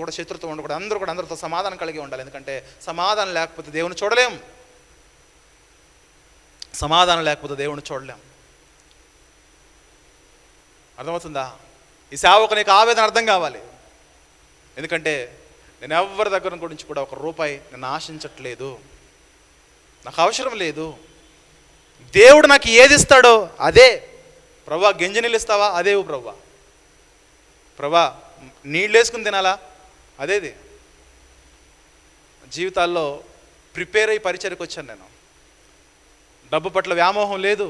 కూడా శత్రుత్వం ఉండకూడదు. అందరూ కూడా అందరితో సమాధానం కలిగి ఉండాలి. ఎందుకంటే సమాధానం లేకపోతే దేవుని చూడలేం. సమాధానం లేకపోతే దేవుని చూడలేం. అర్థమవుతుందా? ఈ సేవకునికి ఆవేదన అర్థం కావాలి. ఎందుకంటే నేను ఎవరి దగ్గర గురించి కూడా ఒక రూపాయి నేను ఆశించట్లేదు, నాకు అవసరం లేదు. దేవుడు నాకు ఏది ఇస్తాడో అదే. ప్రభువా గింజ నీళ్ళు ఇస్తావా? అదే ప్రభా నీళ్ళు వేసుకుని తినాలా? అదేది. జీవితాల్లో ప్రిపేర్ అయ్యి పరిచర్యకు వచ్చాను నేను. డబ్బు పట్ల వ్యామోహం లేదు,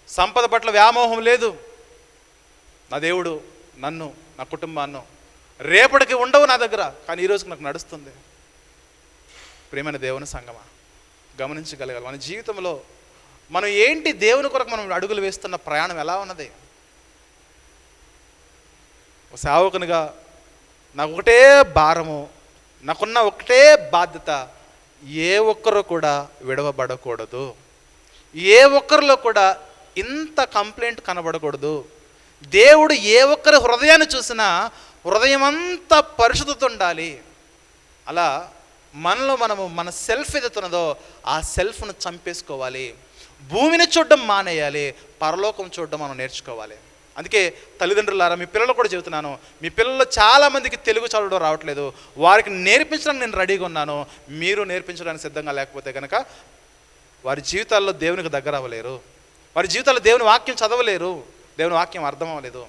సంపద పట్ల వ్యామోహం లేదు. నా దేవుడు నన్ను, నా కుటుంబాన్ని రేపటికి ఉండవు నా దగ్గర, కానీ ఈరోజుకి నాకు నడుస్తుంది. ప్రియమైన దేవుని సంగమా, గమనించగలగాలి మన జీవితంలో మనం ఏంటి, దేవుని కొరకు మనం అడుగులు వేస్తున్న ప్రయాణం ఎలా ఉన్నది. సేవకునిగా నాకు ఒకటే భారము, నాకున్న ఒకటే బాధ్యత, ఏ ఒక్కరు కూడా విడవబడకూడదు. ఏ ఒక్కరిలో కూడా ఇంత కంప్లైంట్ కనబడకూడదు. దేవుడు ఏ ఒక్కరి హృదయాన్ని చూసినా హృదయం అంతా పరిశుద్ధత ఉండాలి. అలా మనలో మన సెల్ఫ్ ఏదైతున్నదో ఆ సెల్ఫ్ను చంపేసుకోవాలి. భూమిని చూడడం మానేయాలి, పరలోకం చూడడం మనం నేర్చుకోవాలి. అందుకే తల్లిదండ్రులారా, మీ పిల్లలు కూడా చెబుతున్నాను, మీ పిల్లలు చాలామందికి తెలుగు చదవడం రావట్లేదు. వారికి నేర్పించడానికి నేను రెడీగా ఉన్నాను. మీరు నేర్పించడానికి సిద్ధంగా లేకపోతే కనుక వారి జీవితాల్లో దేవునికి దగ్గర అవ్వలేరు. వారి జీవితాల్లో దేవుని వాక్యం చదవలేరు, దేవుని వాక్యం అర్థం అవ్వలేదు.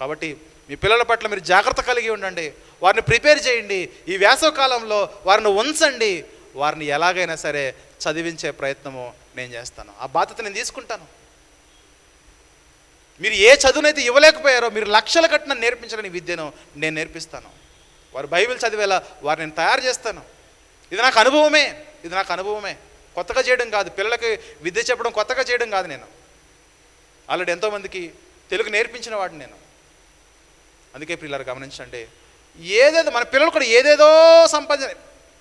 కాబట్టి మీ పిల్లల పట్ల మీరు జాగ్రత్త కలిగి ఉండండి. వారిని ప్రిపేర్ చేయండి. ఈ వేసవ కాలంలో వారిని ఉంచండి. వారిని ఎలాగైనా సరే చదివించే ప్రయత్నము నేను చేస్తాను. ఆ బాధ్యత నేను తీసుకుంటాను. మీరు ఏ చదువునైతే ఇవ్వలేకపోయారో, మీరు లక్షలు కట్టిన నేర్పించలేని విద్యను నేను నేర్పిస్తాను. వారు బైబిల్ చదివేలా వారిని నేను తయారు చేస్తాను. ఇది నాకు అనుభవమే. కొత్తగా చేయడం కాదు. పిల్లలకి విద్య చెప్పడం కొత్తగా చేయడం కాదు. నేను ఆల్రెడీ ఎంతోమందికి తెలుగు నేర్పించిన వాడిని నేను. అందుకే పిల్లలు గమనించండి, ఏదేదో మన పిల్లలు కూడా ఏదేదో సంపాదన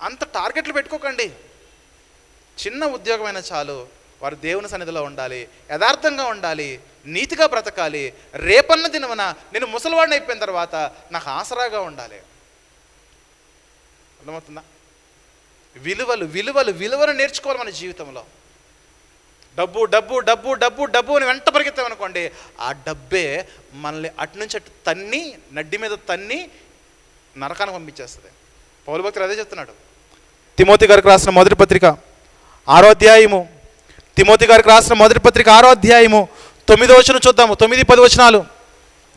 అంత టార్గెట్లు పెట్టుకోకండి. చిన్న ఉద్యోగమైనా చాలు, వారు దేవుని సన్నిధిలో ఉండాలి, యథార్థంగా ఉండాలి, నీతిగా బ్రతకాలి. రేపన్న దినమున నేను ముసలివాడిని అయిపోయిన తర్వాత నాకు ఆసరాగా ఉండాలి. అర్థమవుతుందా? విలువలు నేర్చుకోవాలి మన జీవితంలో. డబ్బు అని వెంట పరిగెత్తామనుకోండి, ఆ డబ్బే మనల్ని అటు నుంచి అటు తన్ని, నడ్డి మీద తన్ని నరకానికి పంపించేస్తుంది. పౌలు భక్తుడు అదే చెప్తున్నాడు. తిమోతి గారికి రాసిన మొదటి పత్రిక 6వ అధ్యాయము, తిమోతి గారికి రాసిన మొదటి పత్రిక 6వ అధ్యాయము 9వ వచనం చూద్దాము. 9-10 వచనాలు.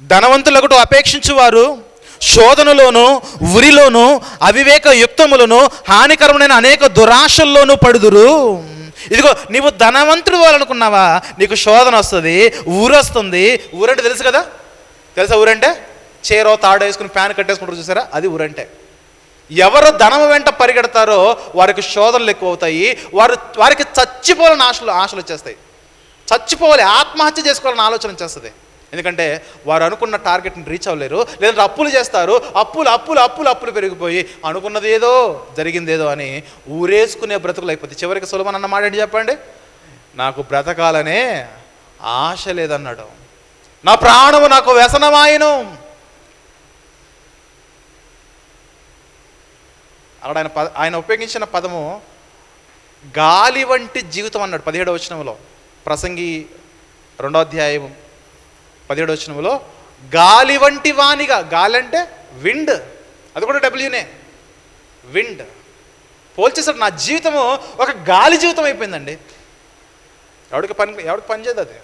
ధనవంతులకు అపేక్షించువారు శోధనలోను, ఉరిలోను, అవివేక యుక్తములను, హానికరమైన అనేక దురాశల్లోనూ పడుదురు. ఇదిగో నీవు ధనవంతుడు అవ్వాలనుకున్నావా, నీకు శోధన వస్తుంది, ఊరు వస్తుంది. ఊరంటే తెలుసా ఊరంటే? చీరో తాడు వేసుకుని ఫ్యాన్ కట్టేసుకుంటారు చూసారా, అది ఊరంటే. ఎవరు ధనం వెంట పరిగెడతారో వారికి శోధనలు ఎక్కువ అవుతాయి. వారికి చచ్చిపోవాలని ఆశలు వచ్చేస్తాయి. చచ్చిపోవాలి, ఆత్మహత్య చేసుకోవాలని ఆలోచన వచ్చేస్తుంది. ఎందుకంటే వారు అనుకున్న టార్గెట్ని రీచ్ అవ్వలేరు. లేదంటే అప్పులు చేస్తారు, అప్పులు పెరిగిపోయి అనుకున్నది ఏదో జరిగిందేదో అని ఊరేసుకునే బ్రతుకులు అయిపోతాయి. చివరికి సొలొమోను అన్న మాట ఏంటి చెప్పండి? నాకు బ్రతకాలనే ఆశ లేదన్నాడు. నా ప్రాణము నాకు వ్యసనమాయను. అక్కడ ఆయన ఉపయోగించిన పదము గాలి వంటి జీవితం అన్నాడు 17వ వచనంలో. ప్రసంగి 2వ అధ్యాయం 17వ వచనంలో గాలి వంటి వానిగా, గాలి అంటే విండ్, అది కూడా డబ్ల్యూనే, విండ్ పోల్చేసాడు. నా జీవితము ఒక గాలి జీవితం అయిపోయిందండి. ఎవరికి పని చేయదు అది.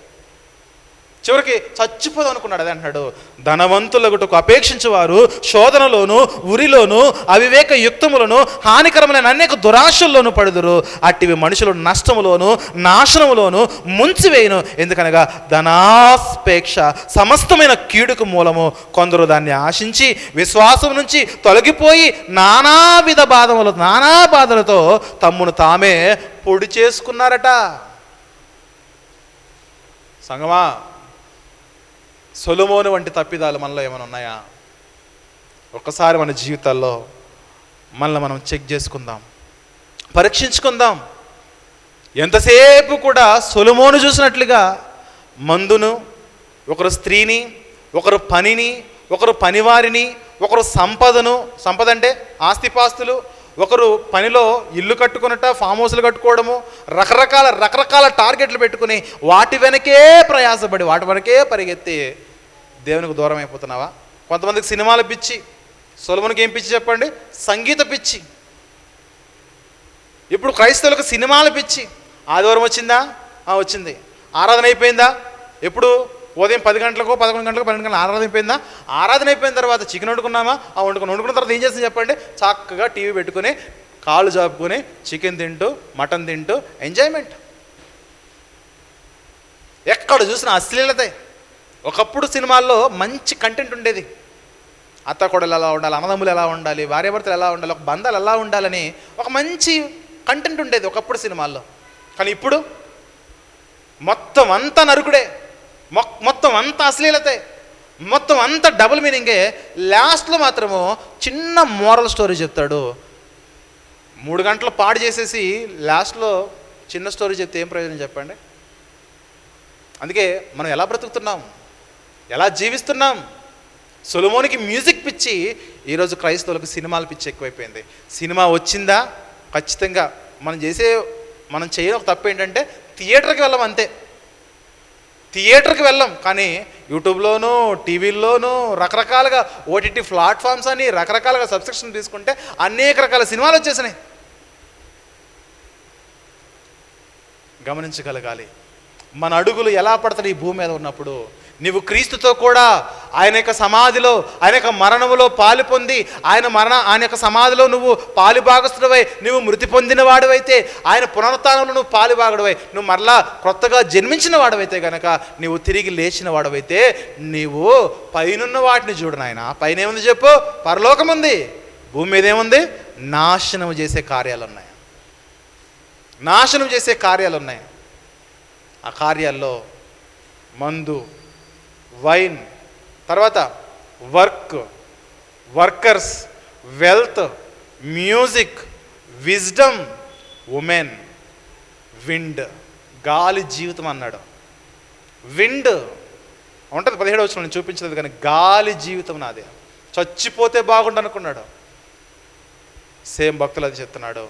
చివరికి చచ్చిపోదాం అనుకున్నాడు. అదే అంటున్నాడు, ధనవంతులగుటకు అపేక్షించేవారు శోధనలోను, ఉరిలోను, అవివేక యుక్తములను, హానికరమైన అనేక దురాశల్లోనూ పడుదురు. అట్టివి మనుషులు నష్టములోను, నాశనములోను ముంచివేయును. ఎందుకనగా ధనాపేక్ష సమస్తమైన కీడుకు మూలము. కొందరు దాన్ని ఆశించి విశ్వాసం నుంచి తొలగిపోయి నానా బాధలతో తమ్మును తామే పొడి చేసుకున్నారట. సంగమా, సొలొమోను వంటి తప్పిదాలు మనలో ఏమైనా ఉన్నాయా? ఒక్కసారి మన జీవితాల్లో మనల్ని మనం చెక్ చేసుకుందాం, పరీక్షించుకుందాం. ఎంతసేపు కూడా సొలొమోను చూసినట్లుగా మందును, ఒకరు స్త్రీని, ఒకరు పనిని, ఒకరు పనివారిని, ఒకరు సంపద అంటే ఆస్తిపాస్తులు, ఒకరు పనిలో ఇల్లు కట్టుకున్నట్ట, ఫామ్ హౌస్లు కట్టుకోవడము, రకరకాల టార్గెట్లు పెట్టుకుని వాటి వెనకే ప్రయాసపడి వాటి వెనకే పరిగెత్తి దేవునికి దూరం అయిపోతున్నావా? కొంతమందికి సినిమాల పిచ్చి. సొలొమోనుకి ఏం పిచ్చి చెప్పండి? సంగీత పిచ్చి. ఇప్పుడు క్రైస్తవులకు సినిమాల పిచ్చి. ఆదివారం వచ్చిందా? వచ్చింది. ఆరాధన అయిపోయిందా? ఎప్పుడు? ఉదయం 10 గంటలకు, 11 గంటలకు, 12 గంటలకు ఆరాధన అయిపోయిందా? ఆరాధన అయిపోయిన తర్వాత చికెన్ వండుకున్నామా? వండుకున్న తర్వాత ఏం చేస్తుంది చెప్పండి? చక్కగా టీవీ పెట్టుకుని కాళ్ళు జాపుకొని చికెన్ తింటూ, మటన్ తింటూ ఎంజాయ్మెంట్. ఎక్కడ చూసినా అశ్లీలతే. ఒకప్పుడు సినిమాల్లో మంచి కంటెంట్ ఉండేది. అత్తకోడలు ఎలా ఉండాలి, అన్నదమ్ములు ఎలా ఉండాలి, భార్యాభర్తలు ఎలా ఉండాలి, ఒక బంధాలు ఎలా ఉండాలని ఒక మంచి కంటెంట్ ఉండేది ఒకప్పుడు సినిమాల్లో. కానీ ఇప్పుడు మొత్తం అంతా నరుకుడే, మొత్తం అంతా అశ్లీలతే, మొత్తం అంతా డబుల్ మీనింగే. లాస్ట్లో మాత్రము చిన్న మోరల్ స్టోరీ చెప్తాడు. 3 గంటలు పాడు చేసేసి లాస్ట్లో చిన్న స్టోరీ చెప్తే ఏం ప్రయోజనం చెప్పండి? అందుకే మనం ఎలా బ్రతుకుతున్నాం, ఎలా జీవిస్తున్నాం? సొలొమోనుకి మ్యూజిక్ పిచ్చి, ఈరోజు క్రైస్తవులకు సినిమాల పిచ్చి ఎక్కువైపోయింది. సినిమా వచ్చిందా ఖచ్చితంగా మనం చేయని ఒక తప్పు ఏంటంటే థియేటర్కి వెళ్ళం, అంతే. థియేటర్కి వెళ్ళాం, కానీ యూట్యూబ్లోనూ, టీవీల్లోనూ రకరకాలుగా ఓటీటీ ప్లాట్ఫామ్స్ అని రకరకాలుగా సబ్స్క్రిప్షన్ తీసుకుంటే అనేక రకాల సినిమాలు వచ్చేసినాయి. గమనించగలగాలి మన అడుగులు ఎలా పడతాయి ఈ భూమి మీద ఉన్నప్పుడు. నీవు క్రీస్తుతో కూడా ఆయన యొక్క సమాధిలో, ఆయన యొక్క మరణములో పాలు పొంది, ఆయన యొక్క సమాధిలో నువ్వు పాలుభాగస్తుడివై నువ్వు మృతి పొందిన వాడివైతే, ఆయన పునరుత్థానంలో నువ్వు పాలుభాగడువై నువ్వు మరలా కొత్తగా జన్మించిన వాడవైతే గనక, నీవు తిరిగి లేచిన వాడవైతే నీవు పైనున్న వాటిని చూడు నాయన. పైన ఏముంది చెప్పు? పరలోకం ఉంది. భూమి మీద ఏముంది? నాశనం చేసే కార్యాలు ఉన్నాయి. నాశనం చేసే కార్యాలు ఉన్నాయి. ఆ కార్యాల్లో మందు, వైన్, తర్వాత workers, wealth, music, wisdom, women, wind, గాలి జీవితం అన్నాడు. విండ్ ఉంటుంది 17వ వచనంలో, నేను చూపించలేదు కానీ గాలి జీవితం నాదే, చచ్చిపోతే బాగుండు అనుకున్నాడు. సేమ్ భక్తులు అది చెప్తున్నాడు.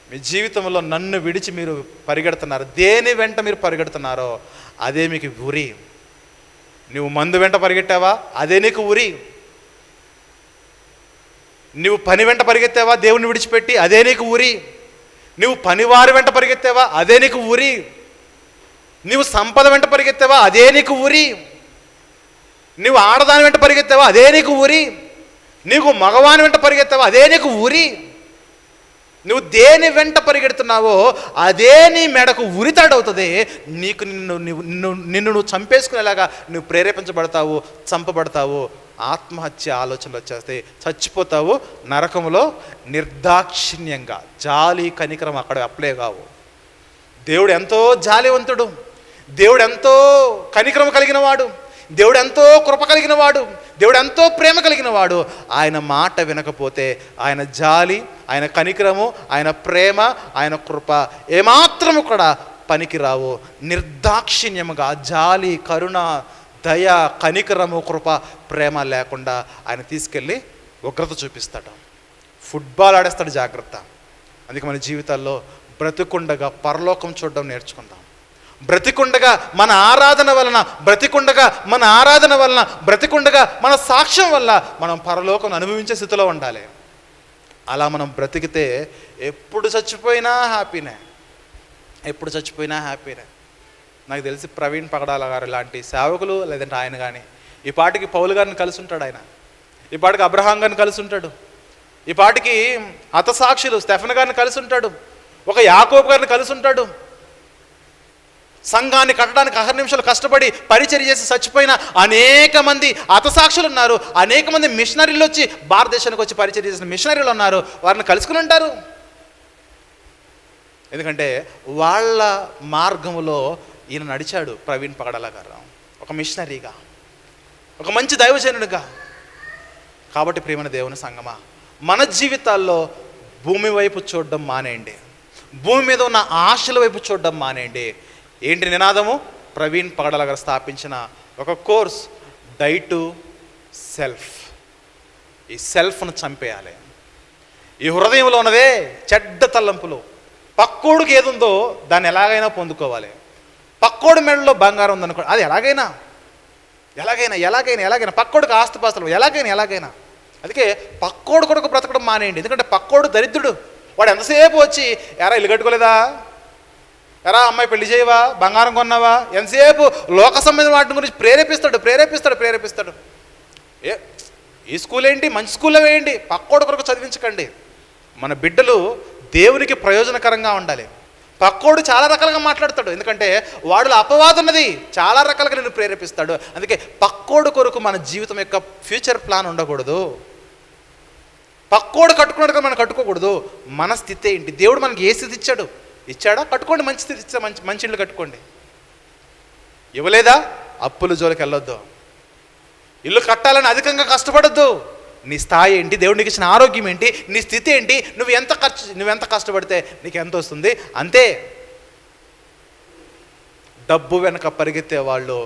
మీ జీవితంలో నన్ను విడిచి మీరు పరిగెడుతున్నారు, దేని వెంట మీరు పరిగెడుతున్నారో అదే మీకు ఉరి. నువ్వు మందు వెంట పరిగెట్టావా? అదే నీకు ఉరి. నువ్వు పని వెంట పరిగెత్తావా దేవుని విడిచిపెట్టి? అదే నీకు ఉరి. నువ్వు పనివారి వెంట పరిగెత్తావా? అదే నీకు ఉరి. నువ్వు సంపద వెంట పరిగెత్తావా? అదే నీకు ఉరి. నువ్వు ఆడదాని వెంట పరిగెత్తావా? అదే నీకు ఉరి. నీకు మగవాని వెంట పరిగెత్తావా? అదే నీకు ఉరి. నువ్వు దేని వెంట పరిగెడుతున్నావో అదే నీ మెడకు ఉరితాడవుతుంది. నిన్ను నువ్వు చంపేసుకునేలాగా నువ్వు ప్రేరేపించబడతావు, చంపబడతావు. ఆత్మహత్య ఆలోచనలు వచ్చేస్తాయి, చచ్చిపోతావు నరకములో నిర్దాక్షిణ్యంగా. జాలి కనికరం అక్కడ అప్లై కావు. దేవుడు ఎంతో జాలివంతుడు, దేవుడు ఎంతో కనికరం కలిగిన వాడు, దేవుడు ఎంతో కృప కలిగిన వాడు, దేవుడు ఎంతో ప్రేమ కలిగిన వాడు. ఆయన మాట వినకపోతే ఆయన జాలి, ఆయన కనికరము, ఆయన ప్రేమ, ఆయన కృప ఏమాత్రము కూడా పనికిరావు. నిర్దాక్షిణ్యముగా జాలి, కరుణ, దయ, కనికరము, కృప, ప్రేమ లేకుండా ఆయన తీసుకెళ్ళి ఉగ్రత చూపిస్తాడు. ఫుట్బాల్ ఆడేస్తాడు. జాగ్రత్త. అందుకే మన జీవితాల్లో బ్రతికుండగా పరలోకం చూడడం నేర్చుకుందాం. బ్రతికుండగా మన ఆరాధన వలన, బ్రతికుండగా మన ఆరాధన వలన, బ్రతికుండగా మన సాక్ష్యం వల్ల మనం పరలోకం అనుభవించే స్థితిలో ఉండాలి. అలా మనం బ్రతికితే ఎప్పుడు చచ్చిపోయినా హ్యాపీనే, ఎప్పుడు చచ్చిపోయినా హ్యాపీనే. నాకు తెలిసి ప్రవీణ్ పగడాల గారు లాంటి సేవకులు, లేదంటే ఆయన కానీ ఈ పాటికి పౌలు గారిని కలిసి ఉంటాడు, ఆయన ఈ పాటికి అబ్రహాం గారిని కలిసి ఉంటాడు, ఈ పాటికి హతసాక్షులు స్టెఫెన్ గారిని కలిసి ఉంటాడు, ఒక యాకోబు గారిని కలిసి ఉంటాడు. సంఘాన్ని కట్టడానికి అహర్నిమిషాలు కష్టపడి పరిచర్య చేసి చచ్చిపోయిన అనేక మంది హతసాక్షులు ఉన్నారు. అనేక మంది మిషనరీలు వచ్చి భారతదేశానికి వచ్చి పరిచర్య చేసిన మిషనరీలు ఉన్నారు. వారిని కలుసుకుని ఉంటారు. ఎందుకంటే వాళ్ళ మార్గంలో ఈయన నడిచాడు. ప్రవీణ్ పగడాల గారు ఒక మిషనరీగా, ఒక మంచి దైవజనుడిగా. కాబట్టి ప్రియమైన దేవుని సంగమా, మన జీవితాల్లో భూమి వైపు చూడడం మానేయండి, భూమి మీద ఉన్న ఆశల వైపు చూడడం మానేయండి. ఏంటి నినాదము? ప్రవీణ్ పగడాల గారు స్థాపించిన ఒక కోర్స్, డై టు సెల్ఫ్. ఈ సెల్ఫ్ను చంపేయాలి. ఈ హృదయంలో ఉన్నదే చెడ్డ తలంపులు. పక్కోడికి ఏది ఉందో దాన్ని ఎలాగైనా పొందుకోవాలి. పక్కోడి మెడలో బంగారం ఉందనుకో, అది ఎలాగైనా ఎలాగైనా ఎలాగైనా ఎలాగైనా పక్కోడికి ఆస్తిపాస్తులు ఎలాగైనా. అందుకే పక్కోడు కొడుకు బ్రతకడం మానేయండి. ఎందుకంటే పక్కోడు దరిద్రుడు. వాడు ఎంతసేపు వచ్చి, ఎరా ఇల్లు కట్టుకోలేదా, ఎరా అమ్మాయి పెళ్లి చేయవా, బంగారం కొన్నావా, ఎంతసేపు లోక సంబంధం వాటి గురించి ప్రేరేపిస్తాడు. ఈ స్కూల్ ఏంటి, మంచి స్కూల్లో వేయండి, పక్కోడు కొరకు చదివించకండి. మన బిడ్డలు దేవునికి ప్రయోజనకరంగా ఉండాలి. పక్కోడు చాలా రకాలుగా మాట్లాడతాడు, ఎందుకంటే వాడిలో అపవాదం ఉన్నది, చాలా రకాలుగా నేను ప్రేరేపిస్తాడు. అందుకే పక్కోడు కొరకు మన జీవితం యొక్క ఫ్యూచర్ ప్లాన్ ఉండకూడదు. పక్కోడు కట్టుకున్నట్టుగా మనం కట్టుకోకూడదు. మన స్థితి ఏంటి, దేవుడు మనకి ఏ స్థితి ఇచ్చాడా, కట్టుకోండి. మంచి స్థితి ఇచ్చా, మంచి ఇల్లు కట్టుకోండి. ఇవ్వలేదా, అప్పుల జోలికి వెళ్ళొద్దు. ఇల్లు కట్టాలని అధికంగా కష్టపడద్దు. నీ స్థాయి ఏంటి, దేవుడికి ఇచ్చిన ఆరోగ్యం ఏంటి, నీ స్థితి ఏంటి, నువ్వెంత కష్టపడితే నీకు ఎంత వస్తుంది, అంతే. డబ్బు వెనక పరిగెత్తే వాళ్ళు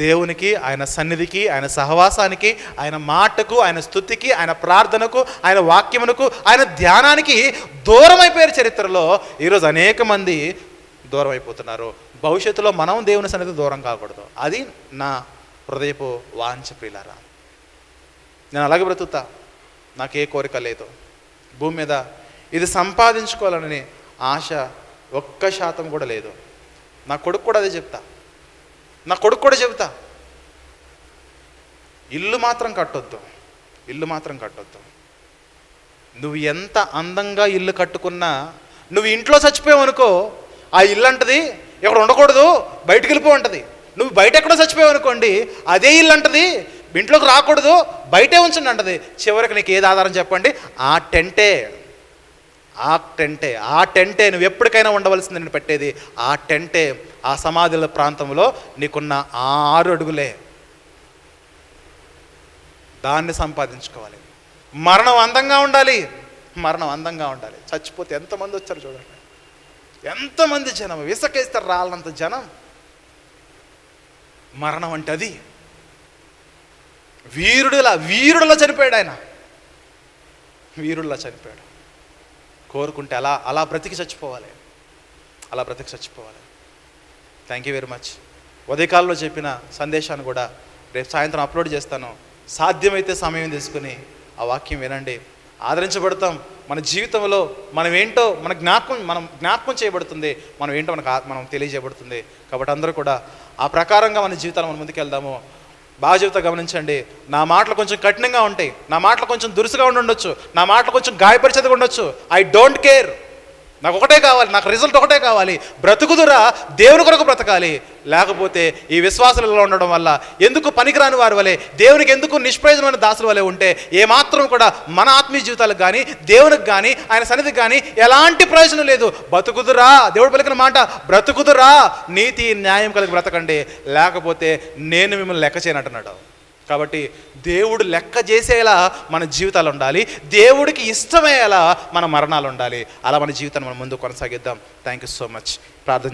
దేవునికి, ఆయన సన్నిధికి, ఆయన సహవాసానికి, ఆయన మాటకు, ఆయన స్తుతికి, ఆయన ప్రార్థనకు, ఆయన వాక్యమునకు, ఆయన ధ్యానానికి దూరం అయిపోయారు. చరిత్రలో ఈరోజు అనేక మంది దూరం అయిపోతున్నారు. భవిష్యత్తులో మనం దేవుని సన్నిధి దూరం కాకూడదు. అది నా హృదయపు వాంఛ ప్రియులారా. నేను అలాగే బ్రతుకుతా, నాకే కోరిక లేదు. భూమి మీద ఇది సంపాదించుకోవాలని ఆశ 1% కూడా లేదు. నా కొడుకు కూడా అదే చెప్తా, ఇల్లు మాత్రం కట్టొద్దు. నువ్వు ఎంత అందంగా ఇల్లు కట్టుకున్నా నువ్వు ఇంట్లో చచ్చిపోయావు అనుకో, ఆ ఇల్లు అంటది ఇక్కడ ఉండకూడదు, బయటికి వెళ్ళిపో అంటది. నువ్వు బయట ఎక్కడో చచ్చిపోయావు అనుకోండి, అదే ఇల్లు అంటది ఇంట్లోకి రాకూడదు, బయటే ఉంచండి అంటది. చివరికి నీకు ఏది ఆధారం చెప్పండి? ఆ టెంటే నువ్వు ఎప్పటికైనా ఉండవలసింది. నేను పెట్టేది ఆ టెంటే. ఆ సమాధుల ప్రాంతంలో నీకున్న 6 అడుగులే, దాన్ని సంపాదించుకోవాలి. మరణం అందంగా ఉండాలి. చచ్చిపోతే ఎంతమంది వచ్చారు చూడండి, ఎంతమంది జనం, విసకేస్తారు రాళ్ళంత జనం. మరణం అంటే అది. వీరుడులా చనిపోయాడు ఆయన, చనిపోయాడు. కోరుకుంటే అలా బ్రతికి చచ్చిపోవాలి. Thank you very much. ఉదయకాలంలో చెప్పిన సందేశాన్ని కూడా రేపు సాయంత్రం అప్లోడ్ చేస్తాను. సాధ్యమైతే సమయం తీసుకుని ఆ వాక్యం వినండి, ఆదరించబడతాం. మన జీవితంలో మనం జ్ఞాపకం చేయబడుతుంది, మనం తెలియజేయబడుతుంది. కాబట్టి అందరూ కూడా ఆ ప్రకారంగా మన జీవితాలు మనం ముందుకు వెళ్దాము. బాగా చెబుతా, గమనించండి. నా మాటలు కొంచెం కఠినంగా ఉంటాయి, నా మాటలు కొంచెం దురుసుగా ఉండొచ్చు, నా మాటలు కొంచెం గాయపరిచేదిగా ఉండొచ్చు. I don't care. నాకు ఒకటే కావాలి, నాకు రిజల్ట్ ఒకటే కావాలి, బ్రతుకుదురా దేవుని కొరకు బ్రతకాలి. లేకపోతే ఈ విశ్వాసాలలో ఉండడం వల్ల ఎందుకు పనికిరాని వారి వలె, దేవునికి ఎందుకు నిష్ప్రయోజనమైన దాసుల వలె ఉంటే ఏమాత్రం కూడా మన ఆత్మీయ జీవితాలకు కానీ, దేవునికి కానీ, ఆయన సన్నిధికి కానీ ఎలాంటి ప్రయోజనం లేదు. బ్రతుకుదురా, దేవుడు పలికిన మాట, బ్రతుకుదురా నీతి న్యాయం కలిగి బ్రతకండి, లేకపోతే నేను మిమ్మల్ని లెక్క చేయనంటున్నాడు. కాబట్టి దేవుడు లెక్క చేసేలా మన జీవితాలు ఉండాలి, దేవుడికి ఇష్టమయ్యేలా మన మరణాలు ఉండాలి. అలా మన జీవితాన్ని మనం ముందు కొనసాగిద్దాం. Thank you so much. ప్రార్థన